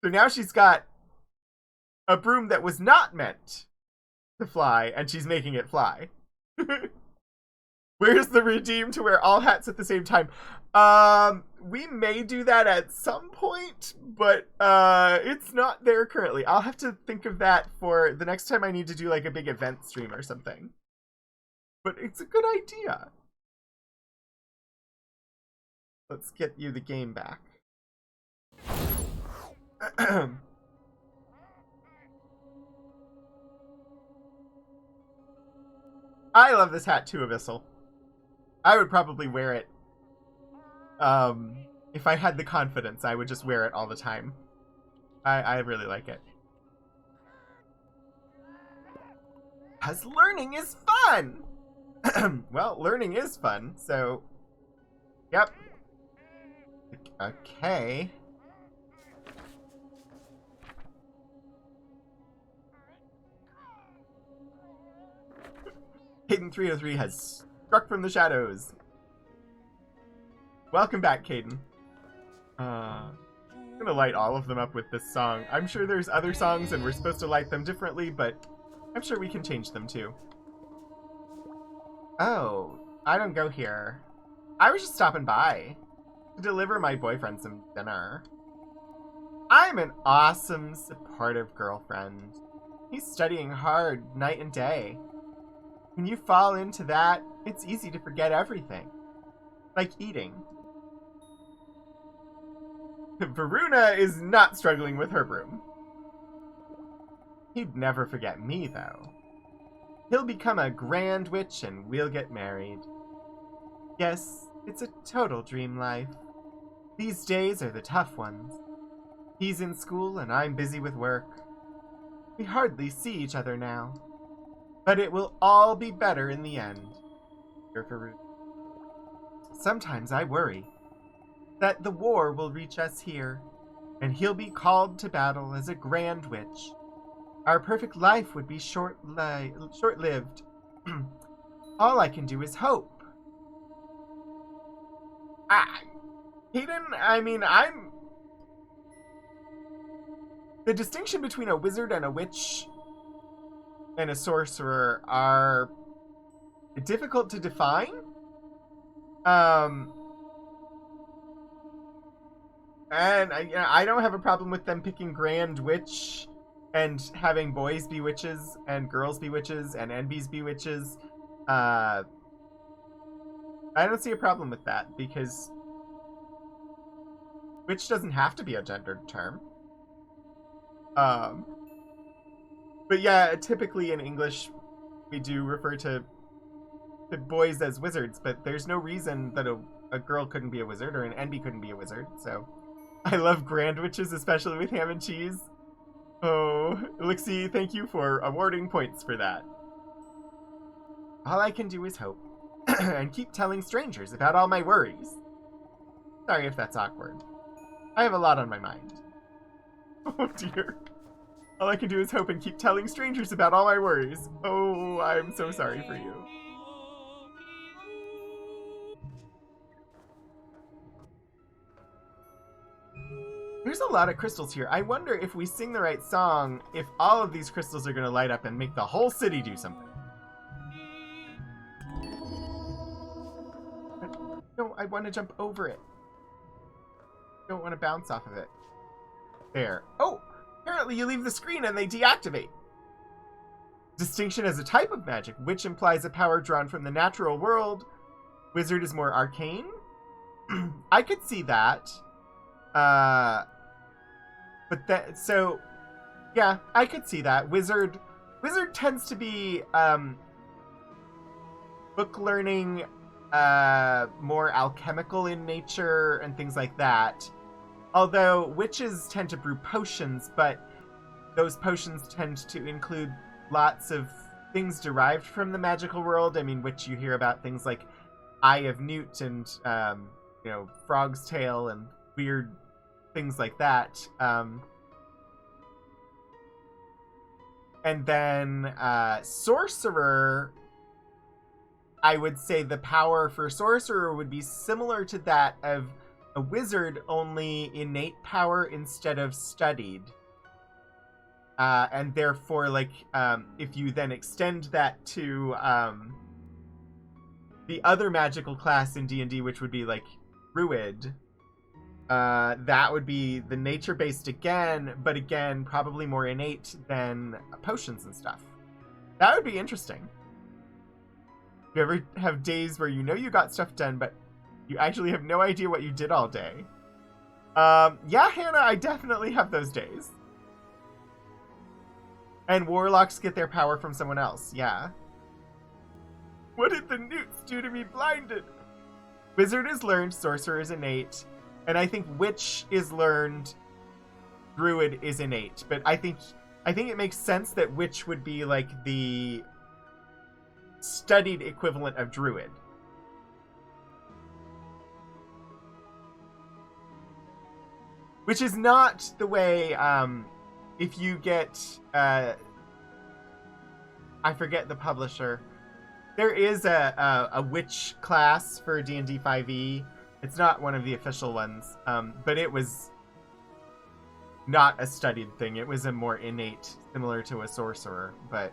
So now she's got a broom that was not meant to fly, and she's making it fly. Where's the redeem to wear all hats at the same time? We may do that at some point, but it's not there currently. I'll have to think of that for the next time I need to do like a big event stream or something. But it's a good idea. Let's get you the game back. I love this hat too, Abyssal. I would probably wear it. If I had the confidence, I would just wear it all the time. I really like it. 'Cause learning is fun! Well, learning is fun, so... Yep. Okay. Caden 303 has struck from the shadows. Welcome back, Caden. I'm gonna light all of them up with this song. I'm sure there's other songs and we're supposed to light them differently, but I'm sure we can change them too. Oh, I don't go here. I was just stopping by to deliver my boyfriend some dinner. I'm an awesome, supportive girlfriend. He's studying hard night and day. When you fall into that, it's easy to forget everything. Like eating. Varuna is not struggling with her broom. He'd never forget me, though. He'll become a grand witch and we'll get married. Yes, it's a total dream life. These days are the tough ones. He's in school and I'm busy with work. We hardly see each other now. But it will all be better in the end. Dear Varuna. Sometimes I worry that the war will reach us here, and he'll be called to battle as a grand witch. Our perfect life would be short-lived. All I can do is hope. Hayden, I mean, I'm... The distinction between a wizard and a witch and a sorcerer are difficult to define. And I don't have a problem with them picking Grand Witch and having boys be witches and girls be witches and NBs be witches. I don't see a problem with that because witch doesn't have to be a gendered term. But yeah, typically in English, we do refer to boys as wizards, but there's no reason that a girl couldn't be a wizard or an NB couldn't be a wizard, so... I love grand witches, especially with ham and cheese. Oh, Elixie, thank you for awarding points for that. All I can do is hope, and keep telling strangers about all my worries. Sorry if that's awkward. I have a lot on my mind. Oh dear. All I can do is hope and keep telling strangers about all my worries. Oh, I'm so sorry for you. There's a lot of crystals here. I wonder if we sing the right song, if all of these crystals are going to light up and make the whole city do something. No, I want to jump over it. I don't want to bounce off of it. There. Oh! Apparently you leave the screen and they deactivate. Distinction as a type of magic, which implies a power drawn from the natural world. Wizard is more arcane. I could see that. But that, so, yeah, I could see that. Wizard tends to be, book learning, more alchemical in nature and things like that. Although witches tend to brew potions, but those potions tend to include lots of things derived from the magical world. I mean, which you hear about things like Eye of Newt and, Frog's Tail and weird things like that. And then sorcerer, I would say the power for sorcerer would be similar to that of a wizard, only innate power instead of studied. And therefore, like, if you then extend that to the other magical class in D&D, which would be, like, Druid, that would be the nature-based again, but again, probably more innate than potions and stuff. That would be interesting. You ever have days where you know you got stuff done, but you actually have no idea what you did all day? Yeah, Hannah, I definitely have those days. And warlocks get their power from someone else, yeah. What did the newts do to me blinded? Wizard is learned, sorcerer is innate, and I think witch is learned, druid is innate. But I think it makes sense that witch would be like the studied equivalent of druid. Which is not the way, if you get, I forget the publisher. There is a witch class for D&D 5e. It's not one of the official ones, but it was not a studied thing. It was a more innate, similar to a sorcerer, but...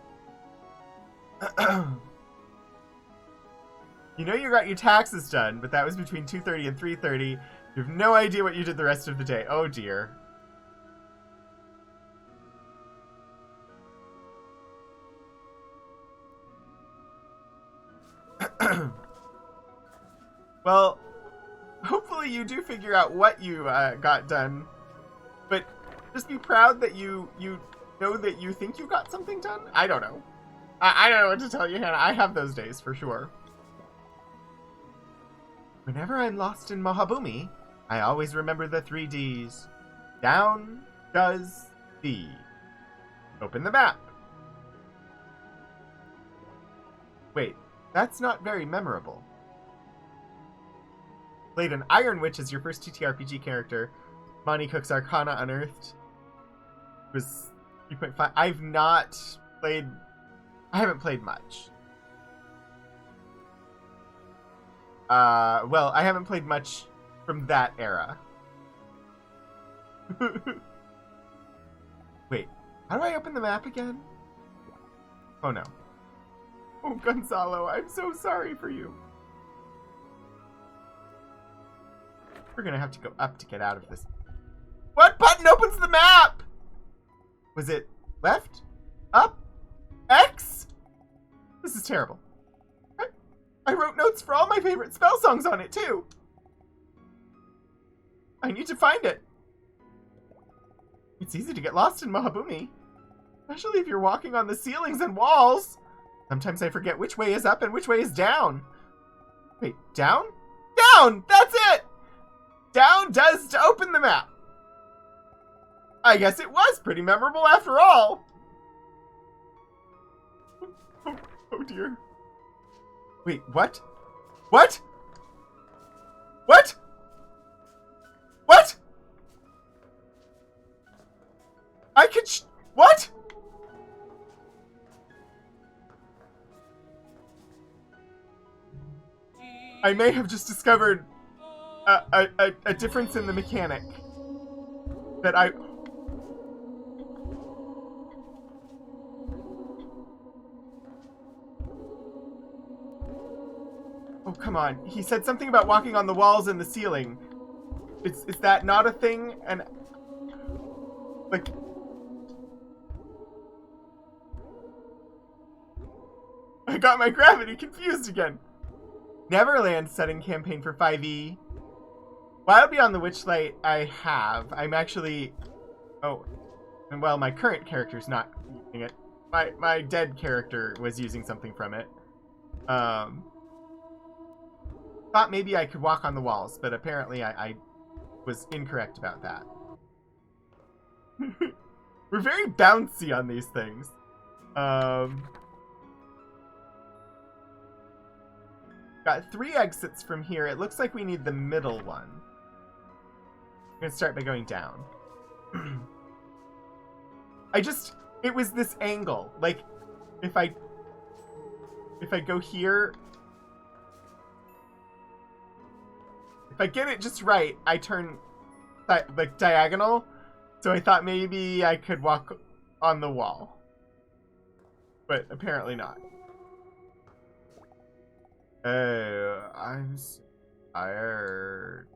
You know you got your taxes done, but that was between 2:30 and 3:30. You have no idea what you did the rest of the day. Oh dear. Well, hopefully you do figure out what you got done, but just be proud that you know that you think you got something done. I don't know. I don't know what to tell you, Hannah. I have those days for sure. Whenever I'm lost in Mahabumi, I always remember the 3 Ds. Down, does, D. Open the map. Wait, that's not very memorable. Played an Iron Witch as your first TTRPG character. Monty Cook's Arcana Unearthed. It was 3.5. I haven't played much. Well, I haven't played much from that era. Wait, how do I open the map again? Oh no. Oh, Gonzalo, I'm so sorry for you. We're gonna have to go up to get out of this. What button opens the map? Was it left? Up? X? This is terrible. I wrote notes for all my favorite spell songs on it, too. I need to find it. It's easy to get lost in Mahabumi, especially if you're walking on the ceilings and walls. Sometimes I forget which way is up and which way is down. Wait, down? Down! That's it! Down does to open the map. I guess it was pretty memorable after all. Oh dear. Wait, what? What? What? What? I could what? I may have just discovered a difference in the mechanic that I... Oh, come on. He said something about walking on the walls and the ceiling. Is that not a thing? And... like... I got my gravity confused again. Neverland setting campaign for 5e. Wild Beyond the Witchlight I have. I'm actually... Oh. And well, my current character's not using it. My dead character was using something from it. Thought maybe I could walk on the walls, but apparently I was incorrect about that. We're very bouncy on these things. Got 3 exits from here. It looks like we need the middle one. I'm gonna start by going down. It was this angle. Like, if I go here, if I get it just right, I turn like diagonal. So I thought maybe I could walk on the wall, but apparently not. Oh, I'm tired.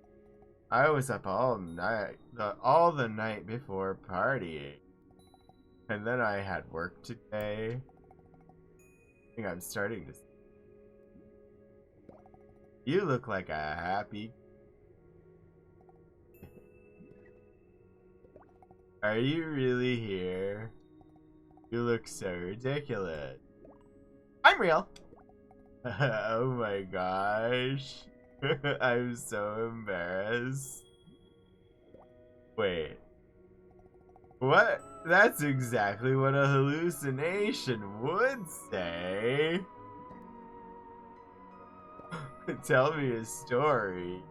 I was up all night, all the night before partying. And then I had work today. I think I'm starting to... You look like a happy... Are you really here? You look so ridiculous. I'm real. Oh my gosh. I'm so embarrassed. Wait. What? That's exactly what a hallucination would say. Tell me a story.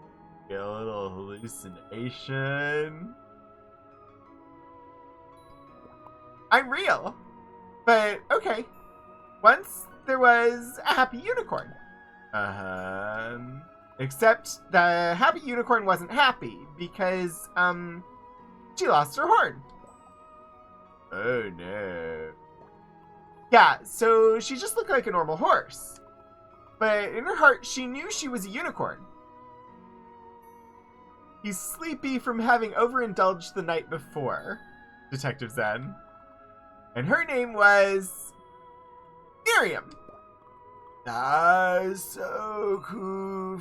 Get a little hallucination. I'm real. But, okay. Once there was a happy unicorn. Except the happy unicorn wasn't happy because, she lost her horn. Oh no. Yeah, so she just looked like a normal horse. But in her heart, she knew she was a unicorn. He's sleepy from having overindulged the night before, Detective Zen. And her name was... Miriam. So cool.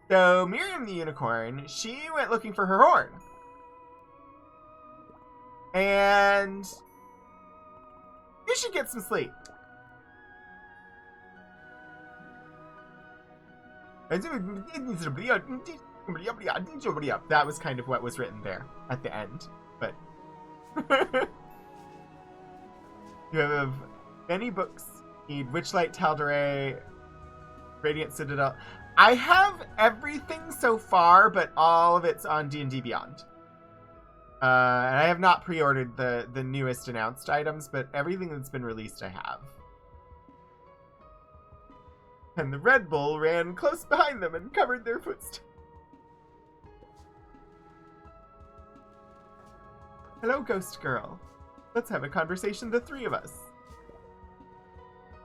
So Miriam the unicorn, she went looking for her horn. And you should get some sleep. That was kind of what was written there at the end, but you have many books. Need Witchlight, Tal'Dorei, Radiant Citadel. I have everything so far, but all of it's on D&D Beyond. And I have not pre-ordered the newest announced items, but everything that's been released I have. And the Red Bull ran close behind them and covered their footsteps. Hello, Ghost Girl. Let's have a conversation, the three of us.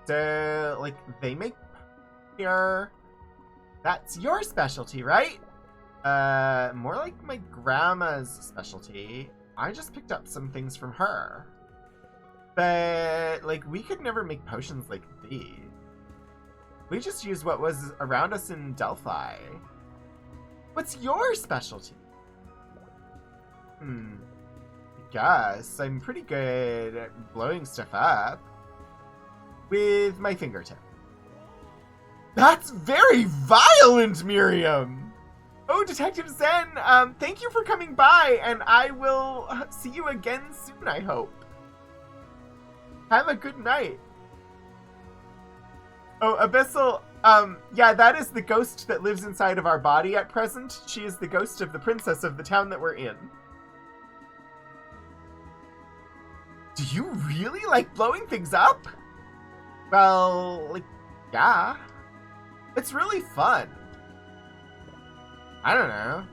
So, like, they make here. That's your specialty, right? More like my grandma's specialty. I just picked up some things from her. But, like, we could never make potions like these. We just used what was around us in Delphi. What's your specialty? I guess I'm pretty good at blowing stuff up with my fingertip. That's very violent, Miriam! Oh, Detective Zen, thank you for coming by, and I will see you again soon, I hope. Have a good night. Oh, Abyssal, yeah, that is the ghost that lives inside of our body at present. She is the ghost of the princess of the town that we're in. Do you really like blowing things up? Well, like, yeah. It's really fun. I don't know.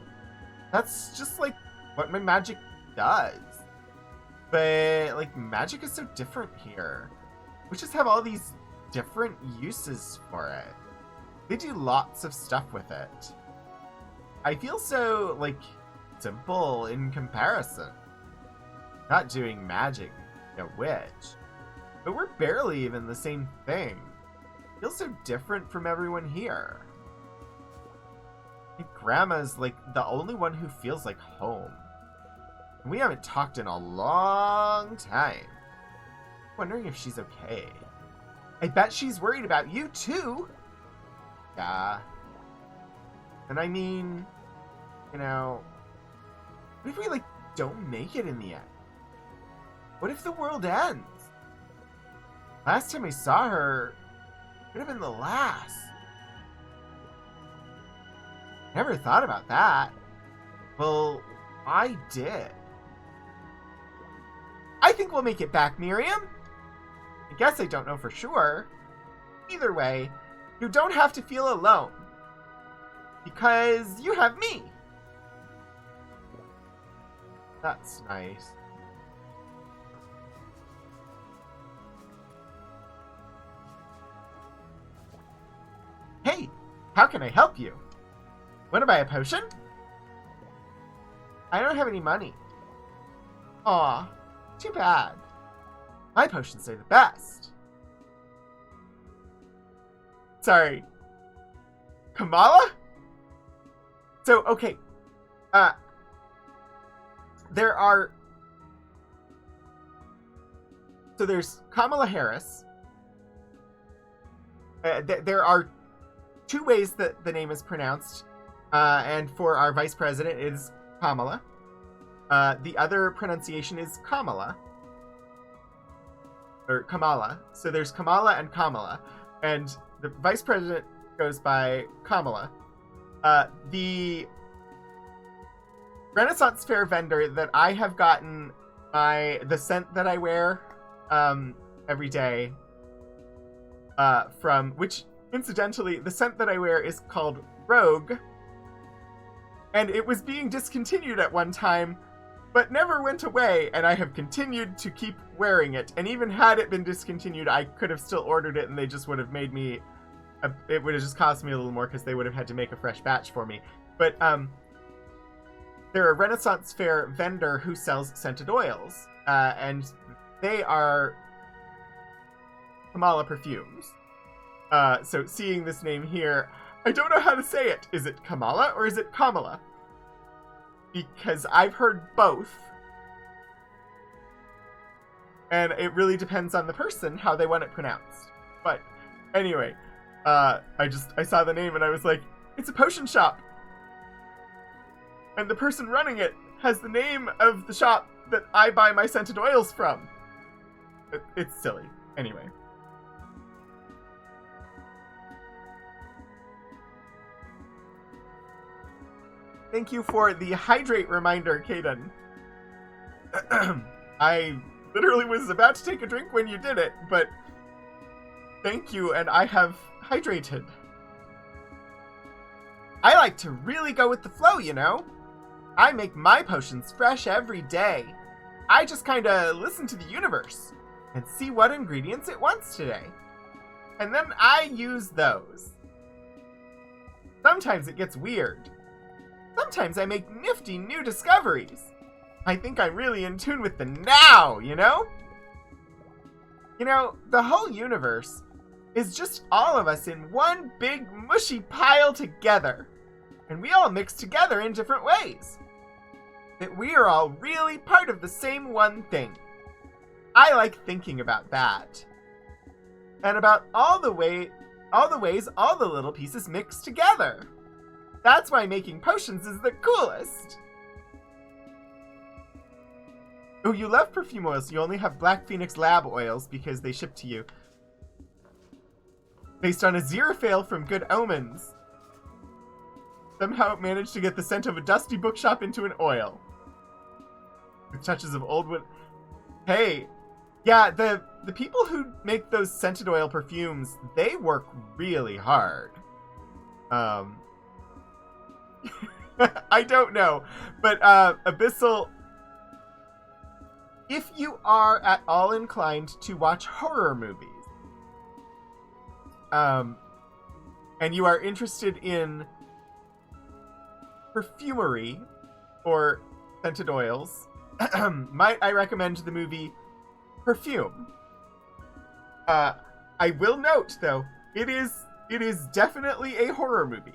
That's just, like, what my magic does. But, like, magic is so different here. We just have all these different uses for it. They do lots of stuff with it. I feel so, like, simple in comparison. Not doing magic, a witch. But we're barely even the same thing. Feels so different from everyone here. I think Grandma's, like, the only one who feels like home. And we haven't talked in a long time. Wondering if she's okay. I bet she's worried about you, too! Yeah. And I mean, you know, what if we, like, don't make it in the end? What if the world ends? Last time I saw her, it could have been the last. Never thought about that. Well, I did. I think we'll make it back, Miriam. I guess I don't know for sure. Either way, you don't have to feel alone. Because you have me. That's nice. Hey, how can I help you? Want to buy a potion? I don't have any money. Aw, too bad. My potions are the best. Sorry. Kamala? So, okay. There's Kamala Harris. There are two ways that the name is pronounced. And for our vice president, it is Kamala. The other pronunciation is Kamala. Or Kamala. So there's Kamala and Kamala. And the vice president goes by Kamala. The Renaissance Fair vendor that I have gotten the scent that I wear every day from, which incidentally, the scent that I wear is called Rogue. And it was being discontinued at one time, but never went away, and I have continued to keep wearing it. And even had it been discontinued, I could have still ordered it, and they just would have made me... it would have just cost me a little more, because they would have had to make a fresh batch for me. But, they're a Renaissance Fair vendor who sells scented oils. And they are Kamala perfumes. So seeing this name here, I don't know how to say it. Is it Kamala or is it Kamala? Because I've heard both. And it really depends on the person how they want it pronounced. But anyway, I saw the name and I was like, it's a potion shop. And the person running it has the name of the shop that I buy my scented oils from. It's silly. Anyway. Thank you for the hydrate reminder, Kaden. I literally was about to take a drink when you did it, but thank you, and I have hydrated. I like to really go with the flow, you know? I make my potions fresh every day. I just kinda listen to the universe and see what ingredients it wants today. And then I use those. Sometimes it gets weird. Sometimes I make nifty new discoveries. I think I'm really in tune with the now, you know? You know, the whole universe is just all of us in one big mushy pile together. And we all mix together in different ways. That we are all really part of the same one thing. I like thinking about that. And about all the ways all the little pieces mix together. That's why making potions is the coolest. Oh, you love perfume oils. You only have Black Phoenix lab oils because they ship to you. Based on a Aziraphale from Good Omens. Somehow it managed to get the scent of a dusty bookshop into an oil. With touches of old wood. Hey, yeah, the people who make those scented oil perfumes, they work really hard. I don't know, but Abyssal, if you are at all inclined to watch horror movies, and you are interested in perfumery or scented oils, might I recommend the movie Perfume. I will note, though, it is definitely a horror movie.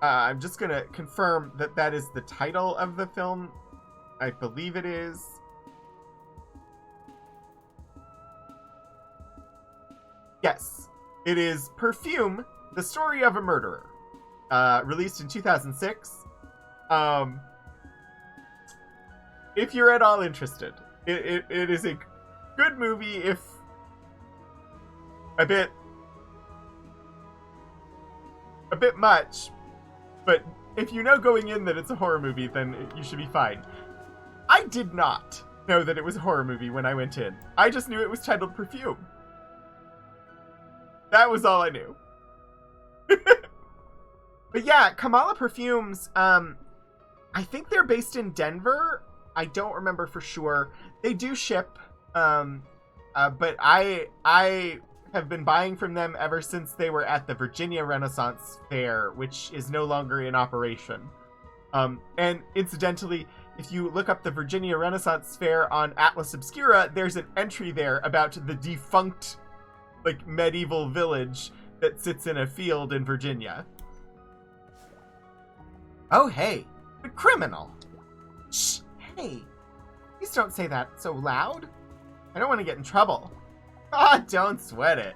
I'm just gonna confirm that that is the title of the film. I believe it is. Yes, it is Perfume, The Story of a Murderer. Released in 2006. If you're at all interested, it is a good movie, if a bit much, but if you know going in that it's a horror movie, then you should be fine. I did not know that it was a horror movie when I went in. I just knew it was titled Perfume. That was all I knew. But yeah, Kamala Perfumes, I think they're based in Denver. I don't remember for sure. They do ship, but I have been buying from them ever since they were at the Virginia Renaissance Fair, which is no longer in operation. And incidentally, if you look up the Virginia Renaissance Fair on Atlas Obscura, there's an entry there about the defunct, like, medieval village that sits in a field in Virginia. Oh, hey, the criminal. Shh, hey, please don't say that so loud. I don't want to get in trouble. Ah, don't sweat it.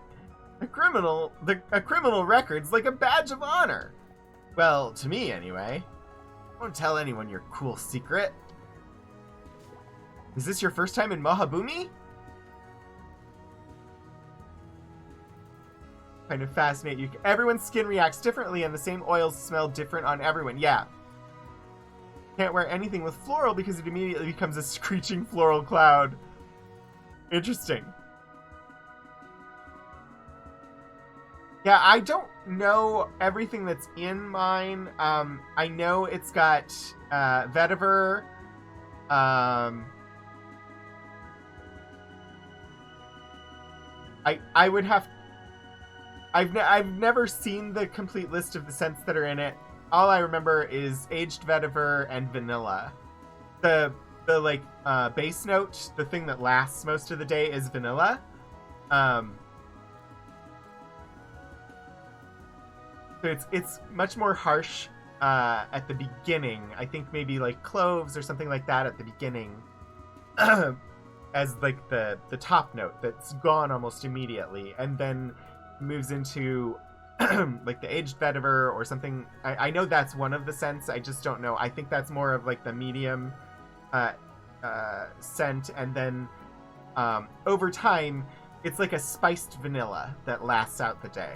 A criminal record's like a badge of honor. Well, to me anyway. Don't tell anyone your cool secret. Is this your first time in Mohabumi? Kind of fascinate you. Everyone's skin reacts differently and the same oils smell different on everyone. Yeah. Can't wear anything with floral because it immediately becomes a screeching floral cloud. Interesting. Yeah, I don't know everything that's in mine. I know it's got vetiver. I would have. I've never seen the complete list of the scents that are in it. All I remember is aged vetiver and vanilla. The like base note, the thing that lasts most of the day, is vanilla. So it's much more harsh at the beginning. I think maybe like cloves or something like that at the beginning, as like the top note that's gone almost immediately, and then moves into like the aged vetiver or something. I know that's one of the scents. I just don't know. I think that's more of like the medium scent, and then over time it's like a spiced vanilla that lasts out the day.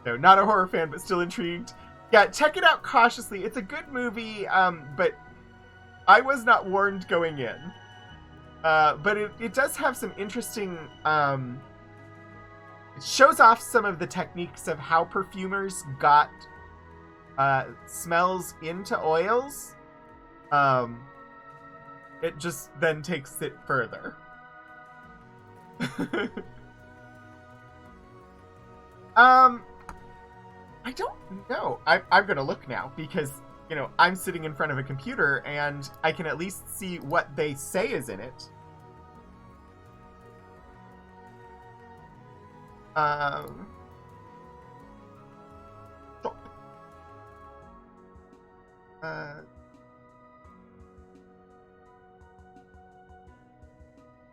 So not a horror fan, but still intrigued. Yeah, check it out cautiously. It's a good movie, but I was not warned going in. But it does have some interesting it shows off some of the techniques of how perfumers got smells into oils. It just then takes it further. I don't know. I'm gonna look now because, I'm sitting in front of a computer and I can at least see what they say is in it.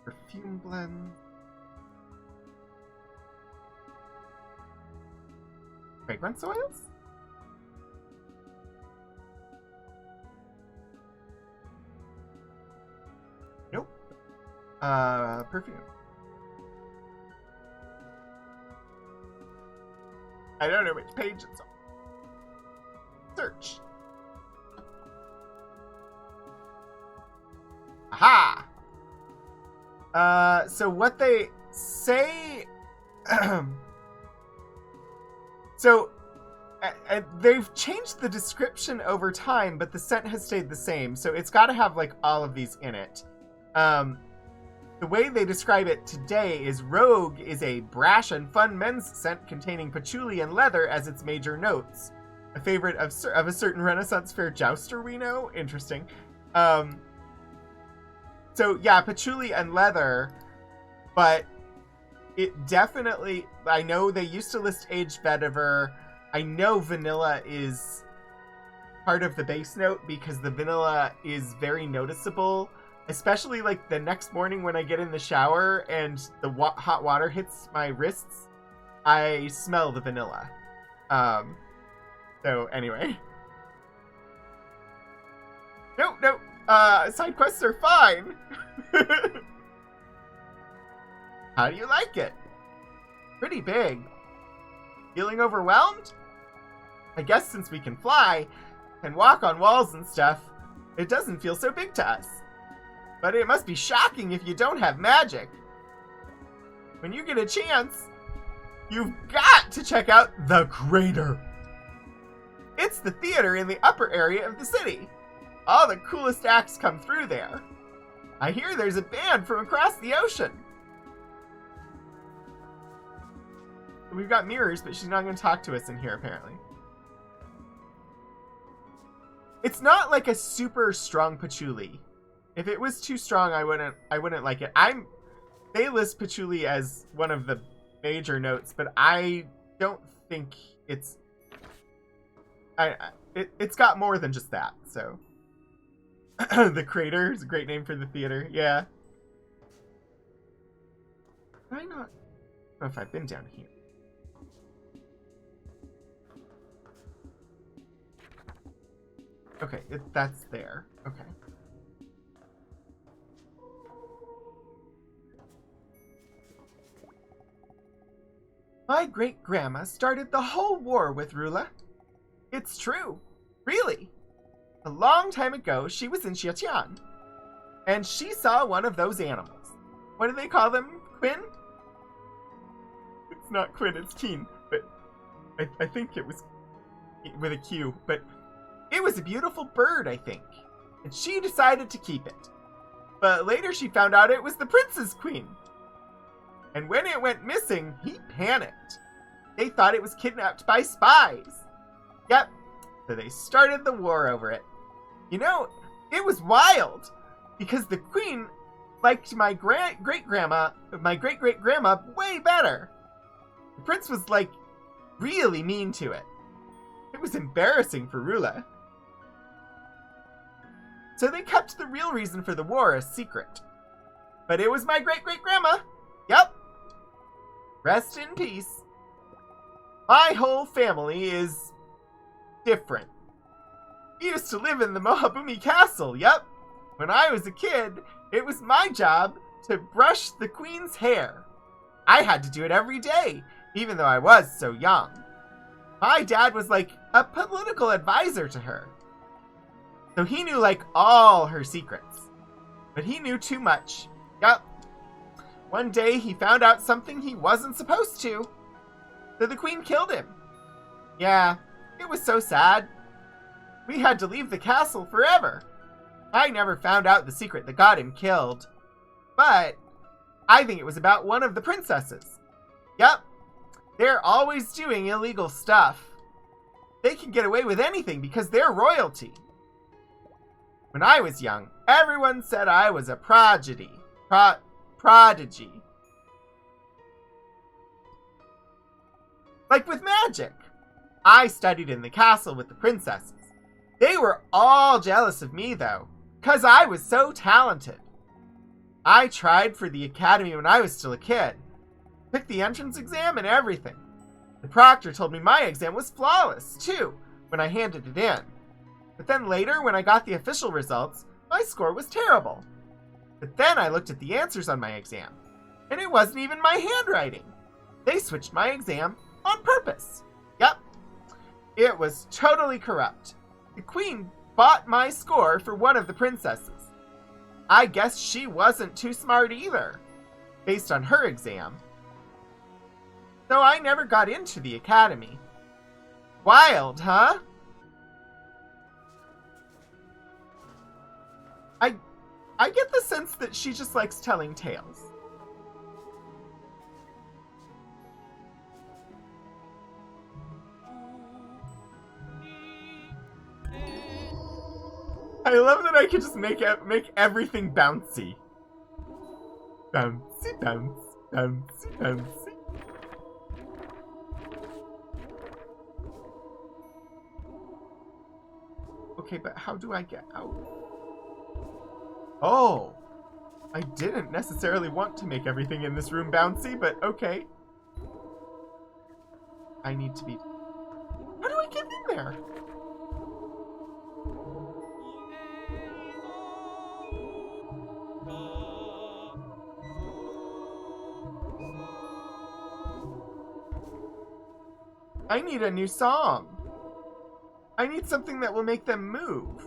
Perfume blend. Fragrance oils? Nope. Perfume. I don't know which page it's on. Search. Aha! So what they say... So, they've changed the description over time, but the scent has stayed the same. So it's got to have, all of these in it. The way they describe it today is Rogue is a brash and fun men's scent containing patchouli and leather as its major notes. A favorite of a certain Renaissance fair jouster we know. Interesting. So, yeah, patchouli and leather, but it definitely... I know they used to list aged vetiver. I know vanilla is part of the base note because the vanilla is very noticeable, especially, the next morning when I get in the shower and the hot water hits my wrists, I smell the vanilla. So, anyway. No, side quests are fine. How do you like it? Pretty big. Feeling overwhelmed? I guess since we can fly and walk on walls and stuff, it doesn't feel so big to us. But it must be shocking if you don't have magic. When you get a chance, you've got to check out the Crater. It's the theater in the upper area of the city. All the coolest acts come through there. I hear there's a band from across the ocean. We've got mirrors, but she's not going to talk to us in here, apparently. It's not like a super strong patchouli. If it was too strong, I wouldn't like it. They list patchouli as one of the major notes, but I don't think it's... It's got more than just that, so... The Crater is a great name for the theater, yeah. Why not? I don't know if I've been down here. Okay, that's there. Okay. My great-grandma started the whole war with Rula. It's true. Really. A long time ago, she was in Xiatian. And she saw one of those animals. What do they call them? Quinn? It's not Quinn, it's Keen. But I think it was with a Q. But it was a beautiful bird, I think. And she decided to keep it. But later she found out it was the prince's queen. And when it went missing, he panicked. They thought it was kidnapped by spies. Yep. So they started the war over it. You know, it was wild. Because the queen liked my great-great-grandma way better. The prince was, really mean to it. It was embarrassing for Rula. So they kept the real reason for the war a secret. But it was my great-great-grandma. Yep. Rest in peace. My whole family is different. We used to live in the Mohabumi Castle, yep. When I was a kid, it was my job to brush the queen's hair. I had to do it every day, even though I was so young. My dad was like a political advisor to her. So he knew all her secrets. But he knew too much. Yup. One day he found out something he wasn't supposed to. So the queen killed him. Yeah, it was so sad. We had to leave the castle forever. I never found out the secret that got him killed. But I think it was about one of the princesses. Yup, they're always doing illegal stuff. They can get away with anything because they're royalty. When I was young, everyone said I was a prodigy. Prodigy. Like with magic. I studied in the castle with the princesses. They were all jealous of me, though, 'cause I was so talented. I tried for the academy when I was still a kid. Took the entrance exam and everything. The proctor told me my exam was flawless, too, when I handed it in. But then later, when I got the official results, my score was terrible. But then I looked at the answers on my exam, and it wasn't even my handwriting. They switched my exam on purpose. Yep. It was totally corrupt. The queen bought my score for one of the princesses. I guess she wasn't too smart either, based on her exam. So I never got into the academy. Wild, huh? I get the sense that she just likes telling tales. I love that I can just make everything bouncy. Bouncy, bounce, bouncy, bouncy. Okay, but how do I get out? Oh! I didn't necessarily want to make everything in this room bouncy, but okay. I need to be... How do I get in there? I need a new song. I need something that will make them move.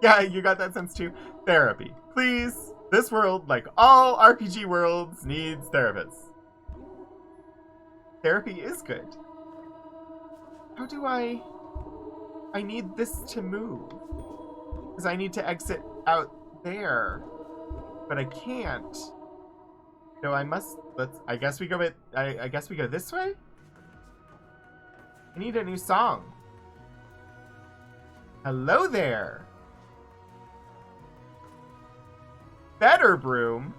Yeah, you got that sense too. Therapy. Please. This world, like all RPG worlds, needs therapists. Therapy is good. How do I need this to move. Because I need to exit out there. But I can't. So I must... I guess we go this way? I need a new song. Hello there. Better Broom.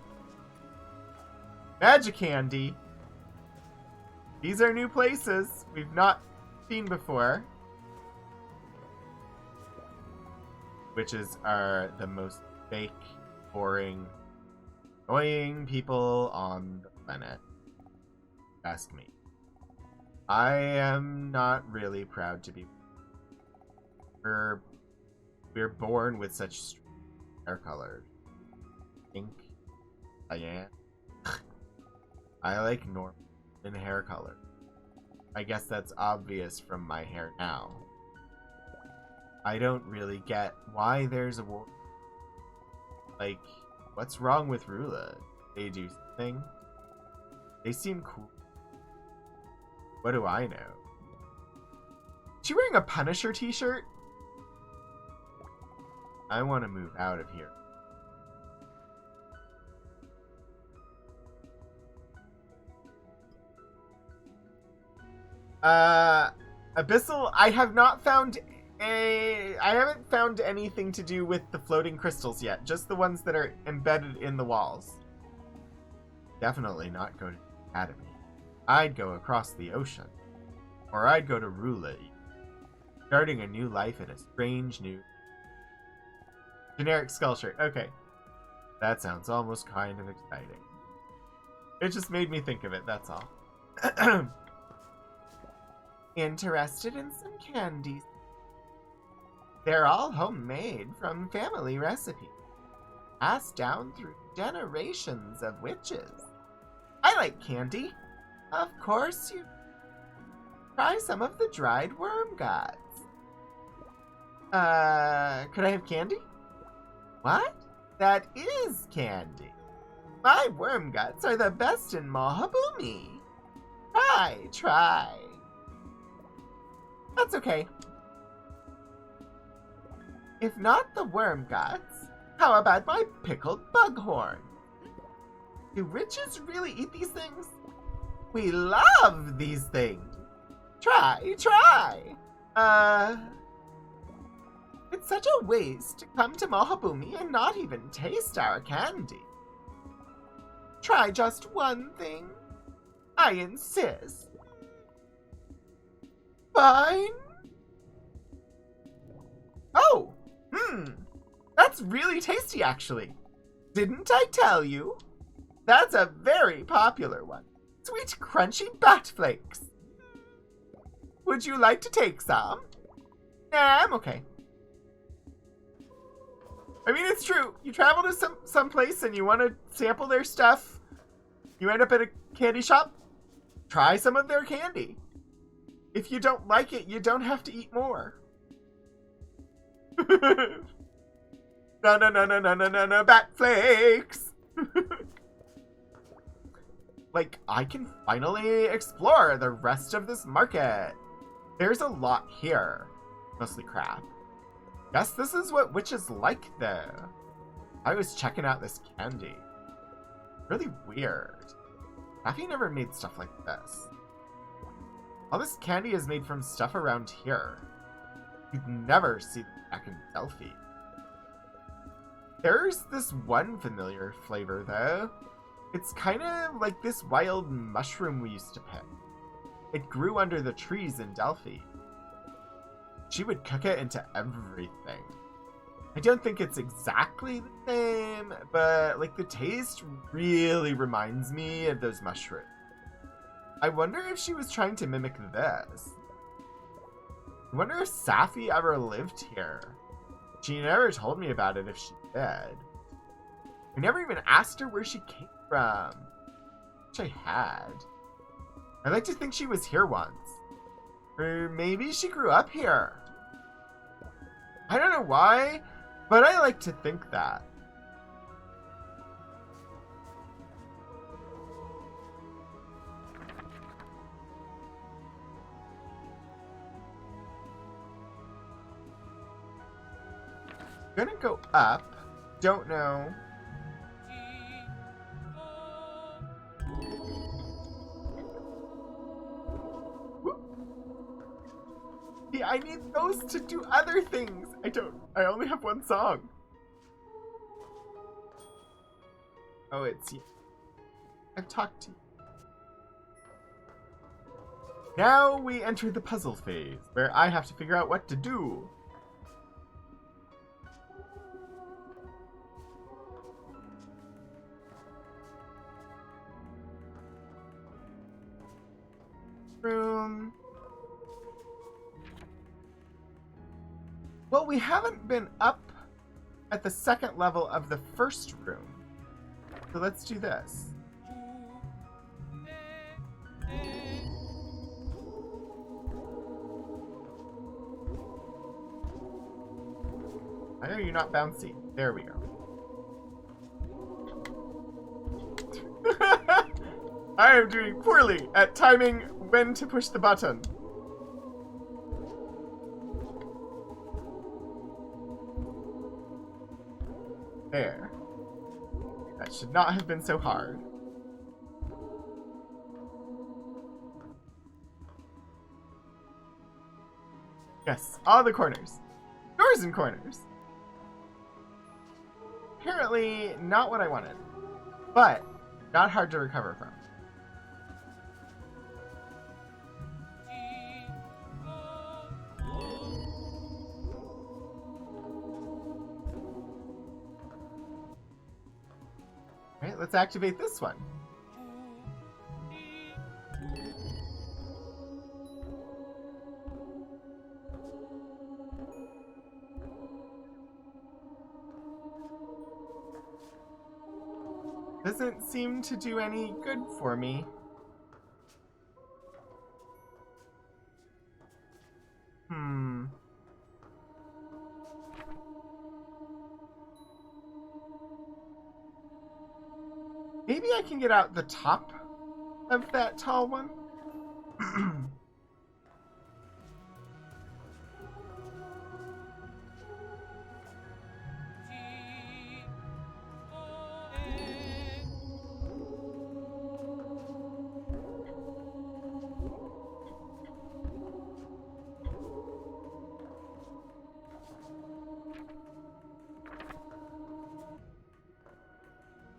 Magic Candy. These are new places we've not seen before. Witches are the most fake, boring, annoying people on the planet. Ask me. I am not really proud to be. We're born with such hair colors. Pink, cyan. I like normal hair color. I guess that's obvious from my hair now. I don't really get why there's a war. Like, what's wrong with Rula? They do something? They seem cool. What do I know? Is she wearing a Punisher t-shirt? I want to move out of here. Abyssal, I haven't found anything to do with the floating crystals yet, just the ones that are embedded in the walls. Definitely not go to the academy. I'd go across the ocean. Or I'd go to Rula, starting a new life in a strange new... Generic skull shirt. Okay. That sounds almost kind of exciting. It just made me think of it, that's all. Interested in some candies? They're all homemade from family recipes, passed down through generations of witches. I like candy. Of course you... Try some of the dried worm gods. Could I have candy? What? That is candy. My worm guts are the best in Mahaboomi. Try. That's okay. If not the worm guts, how about my pickled bughorn? Do witches really eat these things? We love these things. Try. It's such a waste to come to Mahaboomi and not even taste our candy. Try just one thing. I insist. Fine. Oh, that's really tasty actually. Didn't I tell you? That's a very popular one. Sweet crunchy bat flakes. Would you like to take some? Nah, I'm okay. I mean, it's true. You travel to some place and you want to sample their stuff. You end up at a candy shop. Try some of their candy. If you don't like it, you don't have to eat more. No, bat flakes. Like, I can finally explore the rest of this market. There's a lot here. Mostly crap. Guess this is what witches like, though. I was checking out this candy. Really weird. Daffy never made stuff like this. All this candy is made from stuff around here. You'd never see it back in Delphi. There's this one familiar flavor, though. It's kind of like this wild mushroom we used to pick. It grew under the trees in Delphi. She would cook it into everything. I don't think it's exactly the same, but like the taste really reminds me of those mushrooms. I wonder if she was trying to mimic this. I wonder if Safi ever lived here. She never told me about it if she did. I never even asked her where she came from. Which I had. I like to think she was here once. Or maybe she grew up here. I don't know why, but I like to think that. I'm gonna go up. Don't know. Yeah, I need those to do other things. I only have one song. Oh, it's you. I've talked to you. Now we enter the puzzle phase, where I have to figure out what to do. Room. Well, we haven't been up at the second level of the first room. So let's do this. Why are you not bouncy? There we go. I am doing poorly at timing when to push the button. There. That should not have been so hard. Yes, all the corners. Doors and corners. Apparently not what I wanted, but not hard to recover from. Alright, let's activate this one. Doesn't seem to do any good for me. Maybe I can get out the top of that tall one?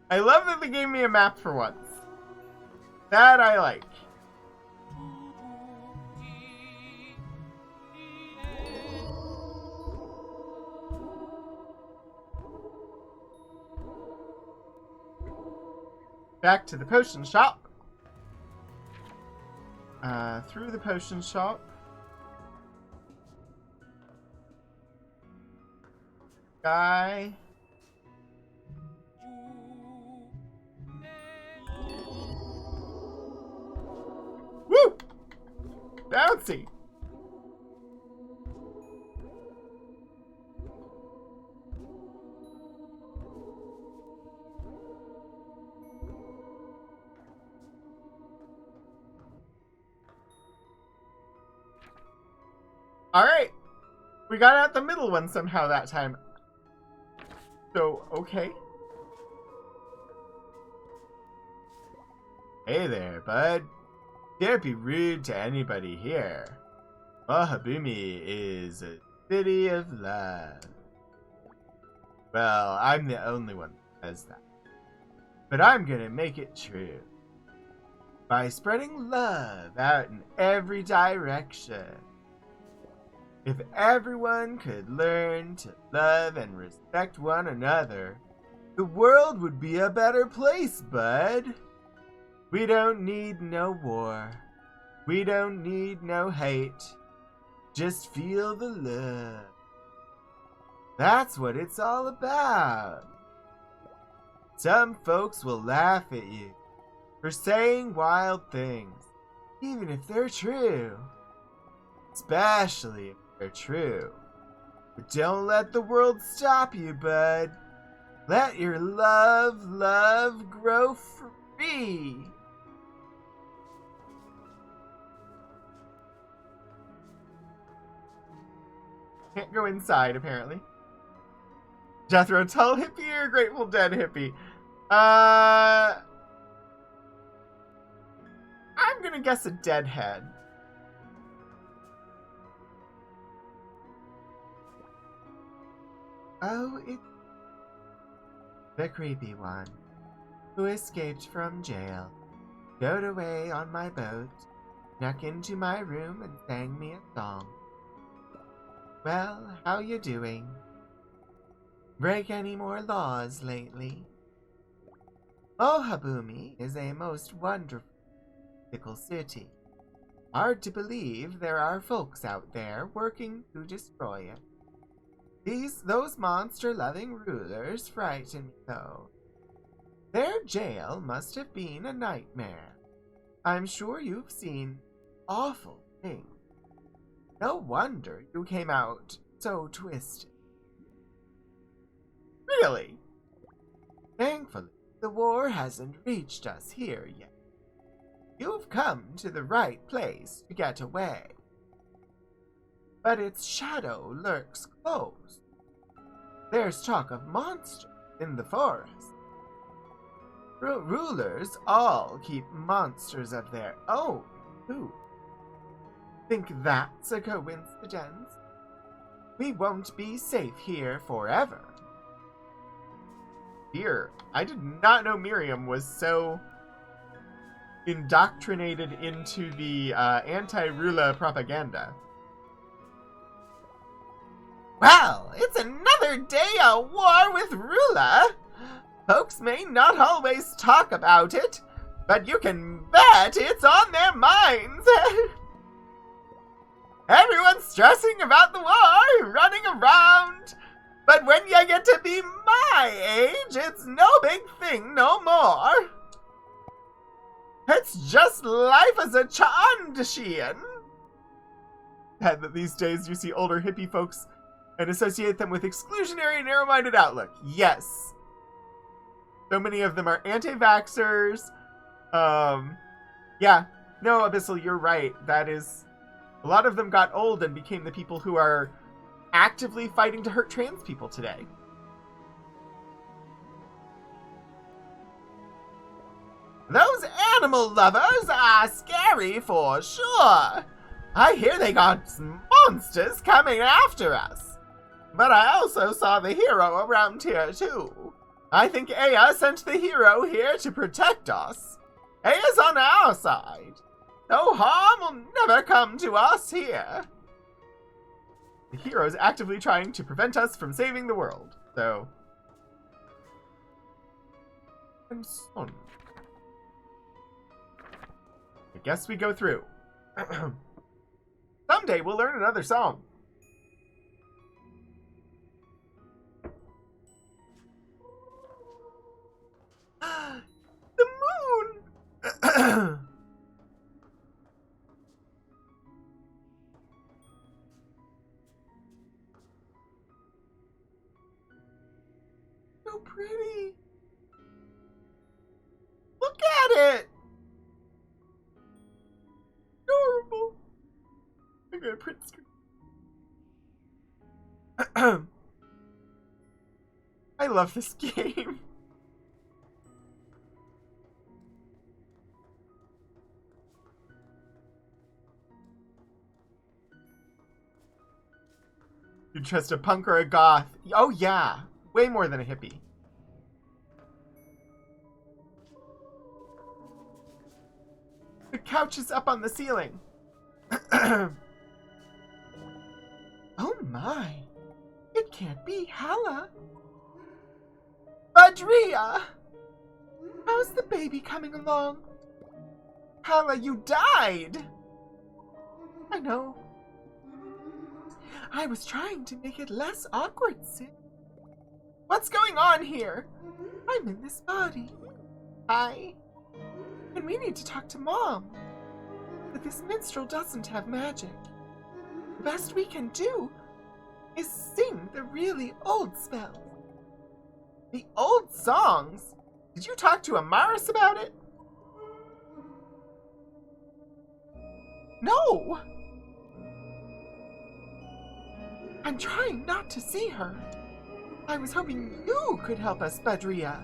I love that they gave me a map for once. That I like. Back to the potion shop. Through the potion shop. Guy. Woo! Bouncy! Alright! We got out the middle one somehow that time. So, okay. Hey there, bud. Can't be rude to anybody here. Mahabumi is a city of love. Well, I'm the only one that says that. But I'm gonna make it true. By spreading love out in every direction. If everyone could learn to love and respect one another, the world would be a better place, bud. We don't need no war. We don't need no hate. Just feel the love. That's what it's all about. Some folks will laugh at you for saying wild things, even if they're true. Especially if they're true. But don't let the world stop you, bud. Let your love grow free. Can't go inside, apparently. Jethro, tall hippie or Grateful Dead hippie? I'm gonna guess a deadhead. Oh, it's the creepy one who escaped from jail, stowed away on my boat, snuck into my room and sang me a song. Well, how you doing? Break any more laws lately? Mohabumi is a most wonderful city. Hard to believe there are folks out there working to destroy it. Those monster-loving rulers frighten me, though. Their jail must have been a nightmare. I'm sure you've seen awful things. No wonder you came out so twisted. Really? Thankfully, the war hasn't reached us here yet. You've come to the right place to get away. But its shadow lurks close. There's talk of monsters in the forest. Rulers all keep monsters of their own, too. Think that's a coincidence? We won't be safe here forever. Dear, I did not know Miriam was so indoctrinated into the anti-Rula propaganda. Well, it's another day of war with Rula. Folks may not always talk about it, but you can bet it's on their minds. Everyone's stressing about the war, running around. But when you get to be my age, it's no big thing no more. It's just life as a Chandashian. And that these days you see older hippie folks and associate them with exclusionary, narrow-minded outlook. Yes. So many of them are anti-vaxxers. Yeah. No, Abyssal, you're right. That is... A lot of them got old and became the people who are actively fighting to hurt trans people today. Those animal lovers are scary for sure. I hear they got some monsters coming after us. But I also saw the hero around here too. I think Aya sent the hero here to protect us. Aya's on our side. No harm will never come to us here. The hero is actively trying to prevent us from saving the world, so... I'm sorry. I guess we go through. Someday we'll learn another song. The moon! So pretty. Look at it! Adorable. I'm gonna print screen. I love this game. You trust a punk or a goth? Oh yeah, way more than a hippie. The couch is up on the ceiling. Oh my, it can't be Hala. Badria! How's the baby coming along? Hala, you died! I know. I was trying to make it less awkward, Sid. What's going on here? I'm in this body. And we need to talk to Mom. But this minstrel doesn't have magic. The best we can do is sing the really old spells. The old songs? Did you talk to Amaris about it? No! I'm trying not to see her. I was hoping you could help us, Badria.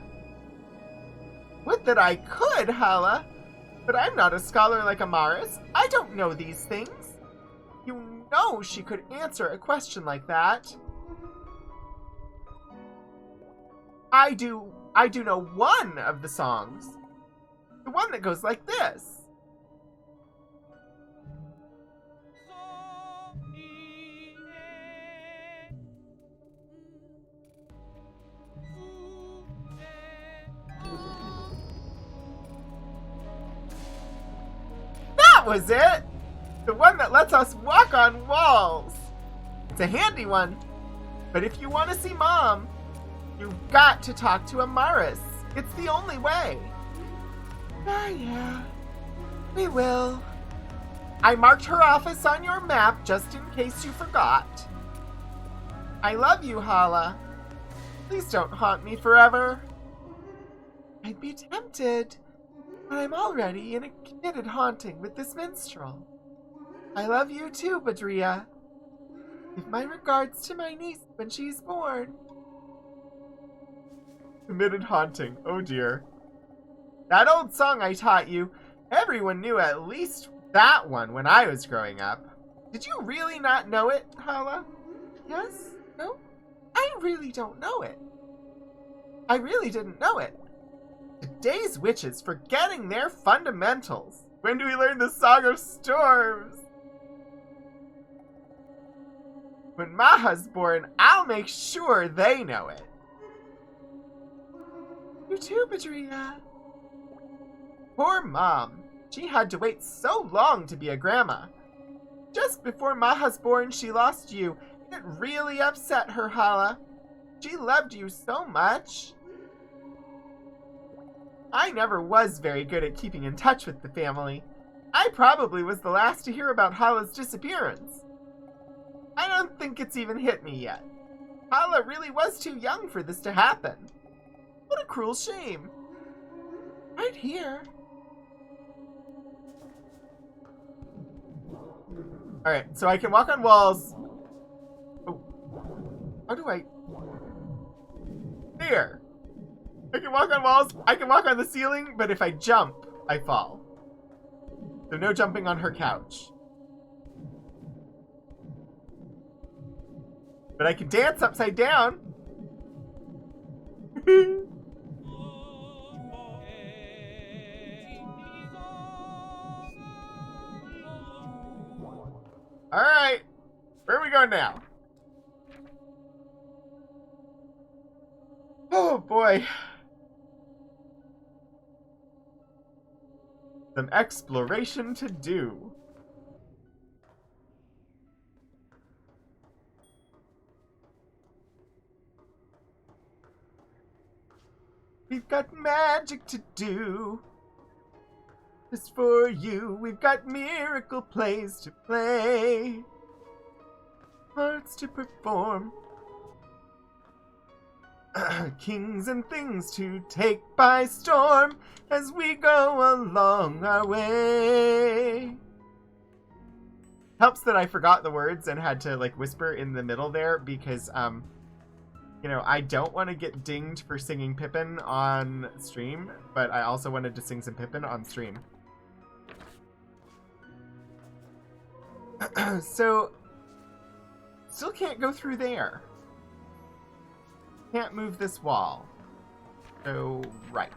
Would that I could, Hala. But I'm not a scholar like Amaris. I don't know these things. You know she could answer a question like that. I do know one of the songs. The one that goes like this. That was it! The one that lets us walk on walls. It's a handy one. But if you want to see Mom, you've got to talk to Amaris. It's the only way. Ah, yeah. We will. I marked her office on your map just in case you forgot. I love you, Hala. Please don't haunt me forever. I'd be tempted, but I'm already in a committed haunting with this minstrel. I love you too, Badria. Give my regards to my niece when she's born. Committed haunting, oh dear. That old song I taught you, everyone knew at least that one when I was growing up. Did you really not know it, Hala? Yes? No? I really don't know it. I really didn't know it. Today's witches forgetting their fundamentals. When do we learn the Song of Storms? When Maha's born, I'll make sure they know it. You too, Badria. Poor Mom. She had to wait so long to be a grandma. Just before Maha's born, she lost you. It really upset her, Hala. She loved you so much. I never was very good at keeping in touch with the family. I probably was the last to hear about Hala's disappearance. I don't think it's even hit me yet. Hala really was too young for this to happen. What a cruel shame. Right here. Alright, so I can walk on walls. Oh. How do I... There. I can walk on walls. I can walk on the ceiling, but if I jump, I fall. So no jumping on her couch. But I can dance upside down. Alright. Where are we going now? Oh boy. Some exploration to do. We've got magic to do. Just for you, we've got miracle plays to play. Parts to perform. Kings and things to take by storm as we go along our way. Helps that I forgot the words and had to like whisper in the middle there because you know, I don't want to get dinged for singing Pippin on stream, but I also wanted to sing some Pippin on stream. So still can't go through there. Can't move this wall. So, right.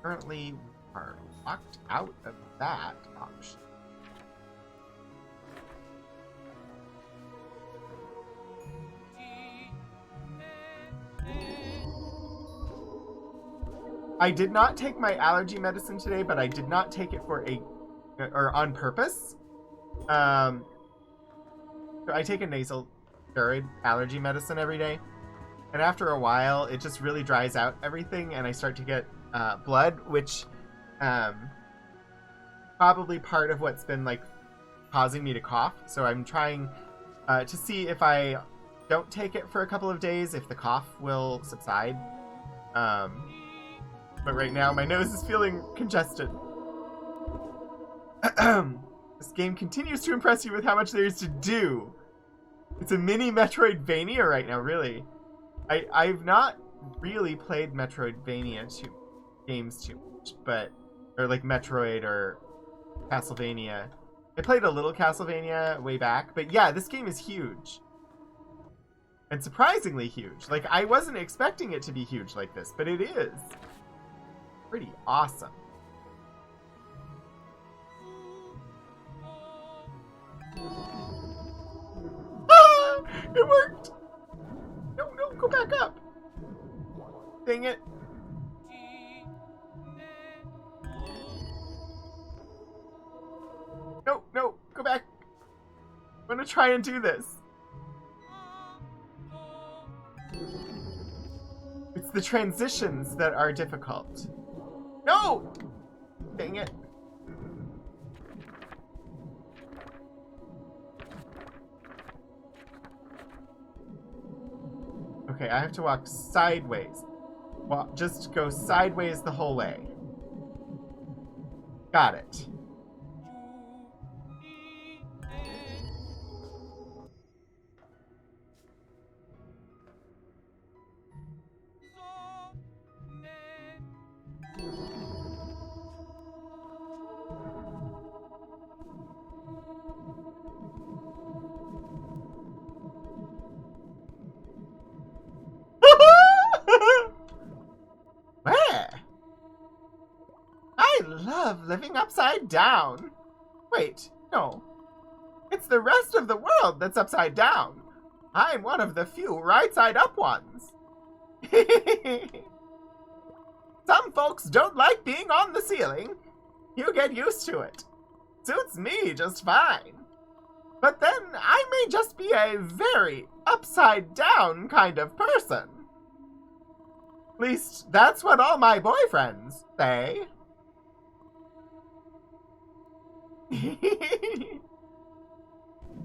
Currently, we are locked out of that option. I did not take my allergy medicine today, but I did not take it on purpose. So I take a nasal steroid allergy medicine every day. And after a while, it just really dries out everything, and I start to get blood, which probably part of what's been like causing me to cough. So I'm trying to see if I don't take it for a couple of days, if the cough will subside. But right now, my nose is feeling congested. This game continues to impress you with how much there is to do. It's a mini Metroidvania right now, really. I've not really played Metroidvania games too much, or like Metroid or Castlevania. I played a little Castlevania way back, but yeah, this game is huge. And surprisingly huge. Like, I wasn't expecting it to be huge like this, but it is. Pretty awesome. Ah! It worked! No, go back up! Dang it. No, go back. I'm gonna try and do this. It's the transitions that are difficult. No! Dang it. Okay, I have to walk sideways. Well, just go sideways the whole way. Got it. Where? I love living upside down. Wait, no. It's the rest of the world that's upside down. I'm one of the few right side up ones. Some folks don't like being on the ceiling. You get used to it. Suits me just fine. But then I may just be a very upside down kind of person. At least, that's what all my boyfriends say.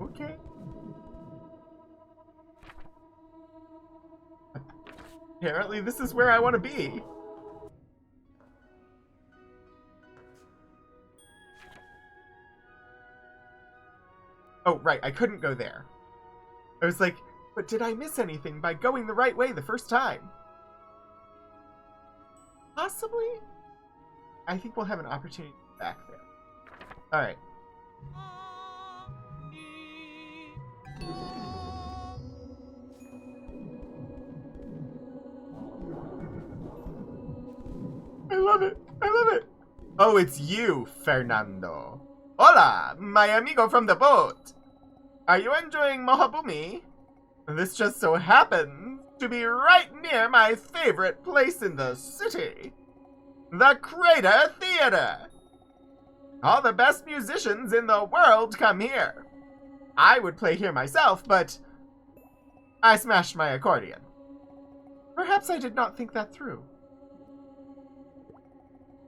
Okay. Apparently this is where I want to be. Oh, right, I couldn't go there. I was like, but did I miss anything by going the right way the first time? Possibly? I think we'll have an opportunity back there. Alright. I love it! I love it! Oh, it's you, Fernando. Hola, my amigo from the boat. Are you enjoying Mohabumi? This just so happens to be right near my favorite place in the city. The Crater Theater. All the best musicians in the world come here. I would play here myself, but I smashed my accordion. Perhaps I did not think that through.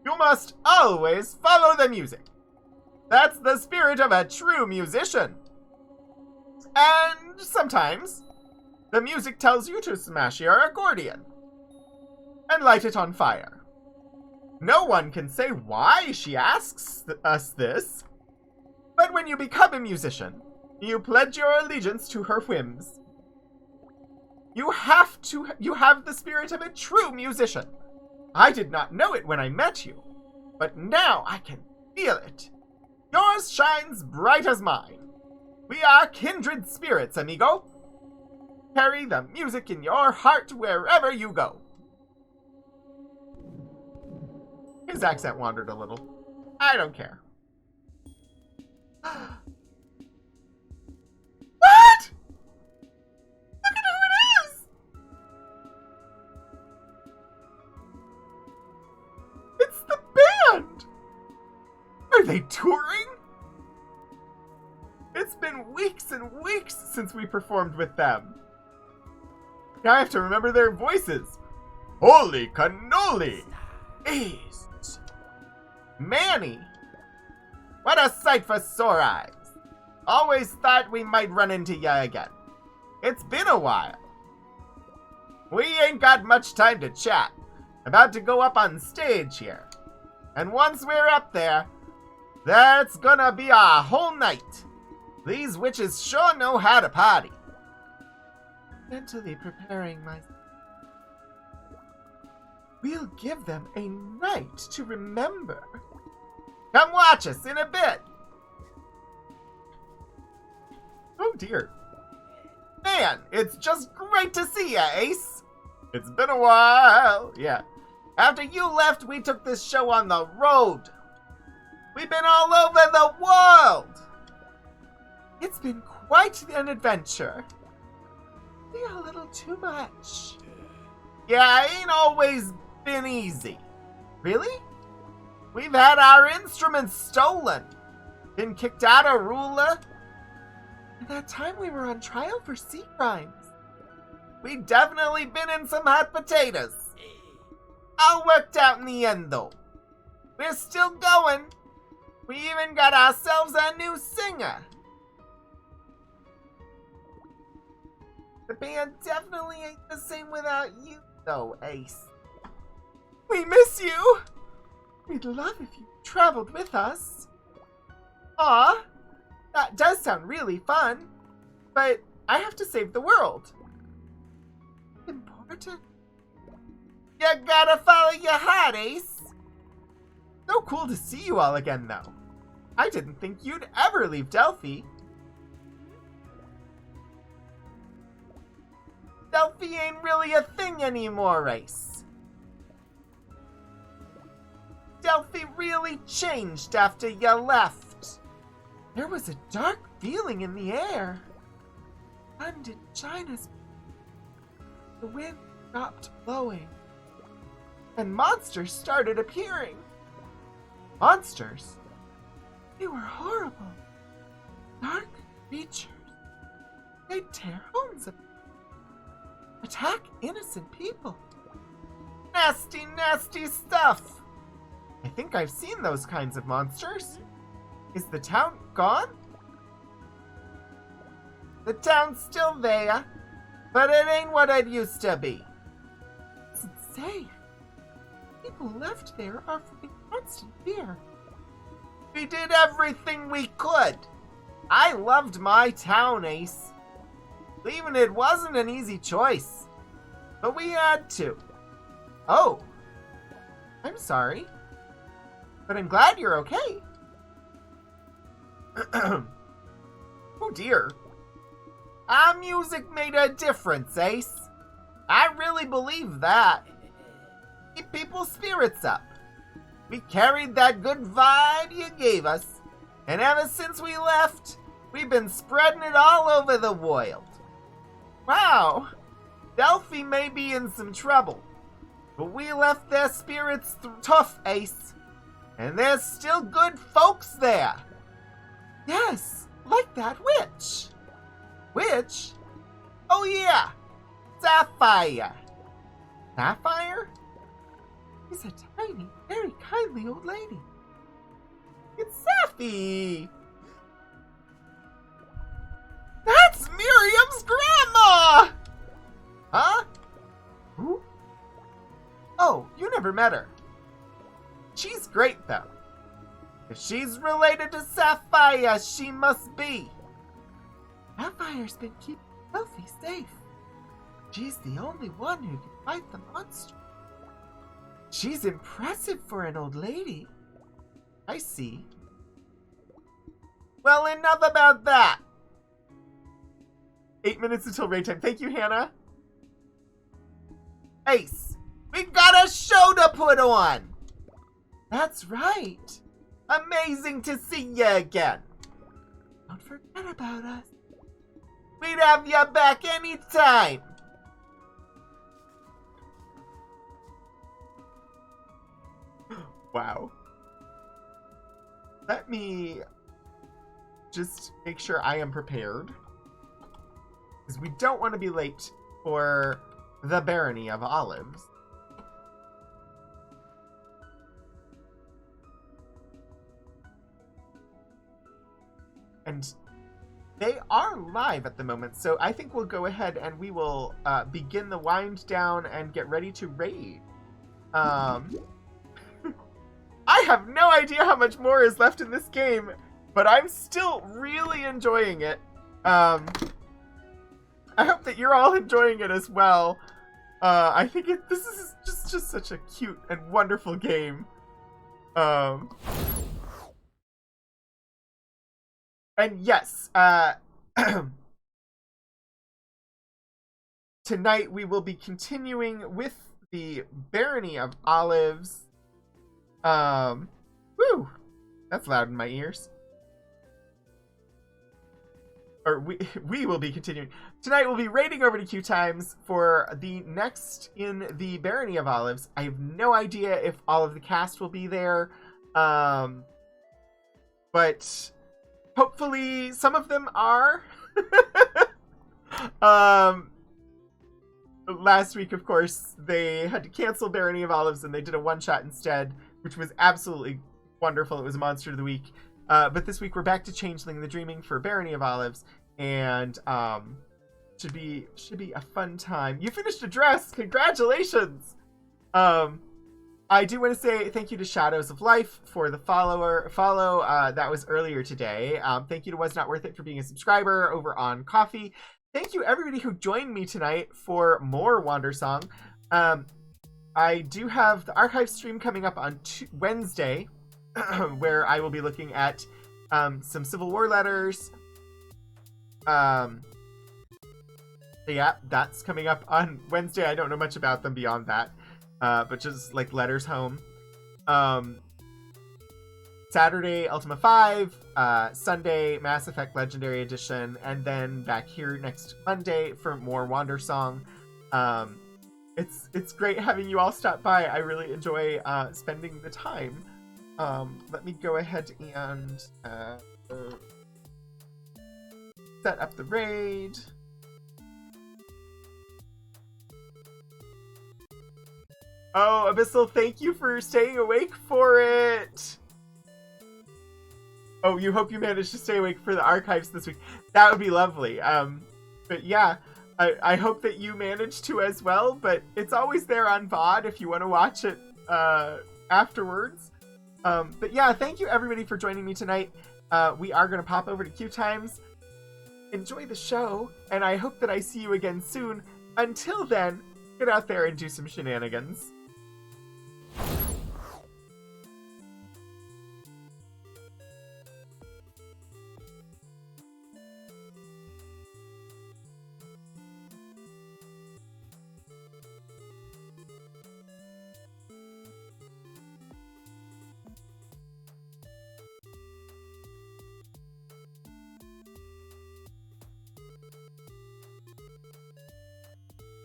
You must always follow the music. That's the spirit of a true musician. And sometimes, the music tells you to smash your accordion and light it on fire. No one can say why she asks us this, but when you become a musician, you pledge your allegiance to her whims. You have the spirit of a true musician. I did not know it when I met you, but now I can feel it. Yours shines bright as mine. We are kindred spirits, amigo. Carry the music in your heart wherever you go. His accent wandered a little. I don't care. What? Look at who it is! It's the band! Are they touring? It's been weeks and weeks since we performed with them. Now I have to remember their voices. Holy cannoli! East. Manny! What a sight for sore eyes. Always thought we might run into ya again. It's been a while. We ain't got much time to chat. About to go up on stage here. And once we're up there, that's gonna be a whole night. These witches sure know how to party. Mentally preparing myself. We'll give them a night to remember. Come watch us in a bit. Oh dear. Man, it's just great to see ya, Ace. It's been a while. Yeah. After you left, we took this show on the road. We've been all over the world. It's been quite an adventure. Maybe a little too much. Yeah, ain't always been easy. Really? We've had our instruments stolen. Been kicked out of Rula. And that time we were on trial for sea crimes. We definitely been in some hot potatoes. All worked out in the end, though. We're still going. We even got ourselves a new singer. The band definitely ain't the same without you, though, Ace. We miss you! We'd love if you traveled with us. Aw, that does sound really fun, but I have to save the world. Important? You gotta follow your heart, Ace. So cool to see you all again, though. I didn't think you'd ever leave Delphi. Delphi ain't really a thing anymore, Ace. Delphi really changed after you left. There was a dark feeling in the air. Sun didn't shine as the wind stopped blowing, and monsters started appearing. Monsters? They were horrible. Dark creatures. They'd tear homes apart. Attack innocent people. Nasty, nasty stuff. I think I've seen those kinds of monsters. Is the town gone? The town's still there, but it ain't what it used to be. safe. People left there are in constant fear. We did everything we could. I loved my town, Ace. Leaving it wasn't an easy choice, but we had to. Oh, I'm sorry, but I'm glad you're okay. Oh dear. Our music made a difference, Ace. I really believe that. Keep people's spirits up. We carried that good vibe you gave us, and ever since we left, we've been spreading it all over the world. Wow, Delphi may be in some trouble, but we left their spirits tough, Ace, and there's still good folks there. Yes, like that witch. Witch? Oh yeah, Sapphire. Sapphire? She's a tiny, very kindly old lady. It's Sappy! That's Miriam's grandma! Huh? Who? Oh, you never met her. She's great, though. If she's related to Sapphire, she must be. Sapphire's been keeping Delphi safe. She's the only one who can fight the monster. She's impressive for an old lady. I see. Well, enough about that. 8 minutes until raid time. Thank you, Hannah. Ace, we got a show to put on. That's right. Amazing to see you again. Don't forget about us. We'd have you back anytime. Wow. Let me just make sure I am prepared, because we don't want to be late for the Barony of Olives. And they are live at the moment, so I think we'll go ahead and we will begin the wind down and get ready to raid. I have no idea how much more is left in this game, but I'm still really enjoying it. I hope that you're all enjoying it as well. I think this is just such a cute and wonderful game. And yes, tonight we will be continuing with the Barony of Olives. Woo! That's loud in my ears. Or we will be continuing. Tonight we'll be raiding over to Q Times for the next in the Barony of Olives. I have no idea if all of the cast will be there. But hopefully some of them are. Last week, of course, they had to cancel Barony of Olives and they did a one-shot instead, which was absolutely wonderful. It was a Monster of the Week. But this week we're back to Changeling the Dreaming for Barony of Olives, and should be a fun time. You finished a dress! Congratulations! I do want to say thank you to Shadows of Life for the follow. That was earlier today. Thank you to Was Not Worth It for being a subscriber over on Coffee. Thank you everybody who joined me tonight for more Wandersong. I do have the archive stream coming up on Wednesday, where I will be looking at some Civil War letters. So yeah, that's coming up on Wednesday. I don't know much about them beyond that, but just like letters home. Saturday, Ultima 5, Sunday, Mass Effect Legendary Edition, and then back here next Monday for more Wandersong. It's great having you all stop by. I really enjoy spending the time. Let me go ahead and set up the raid. Oh, Abyssal, thank you for staying awake for it! Oh, you hope you managed to stay awake for the archives this week. That would be lovely. But yeah, I hope that you manage to as well, but it's always there on VOD if you want to watch it afterwards. But yeah, thank you everybody for joining me tonight. We are going to pop over to Q Times. Enjoy the show, and I hope that I see you again soon. Until then, get out there and do some shenanigans.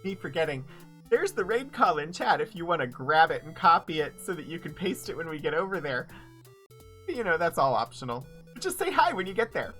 Me forgetting. There's the raid call in chat if you want to grab it and copy it so that you can paste it when we get over there. But, you know, that's all optional. Just say hi when you get there.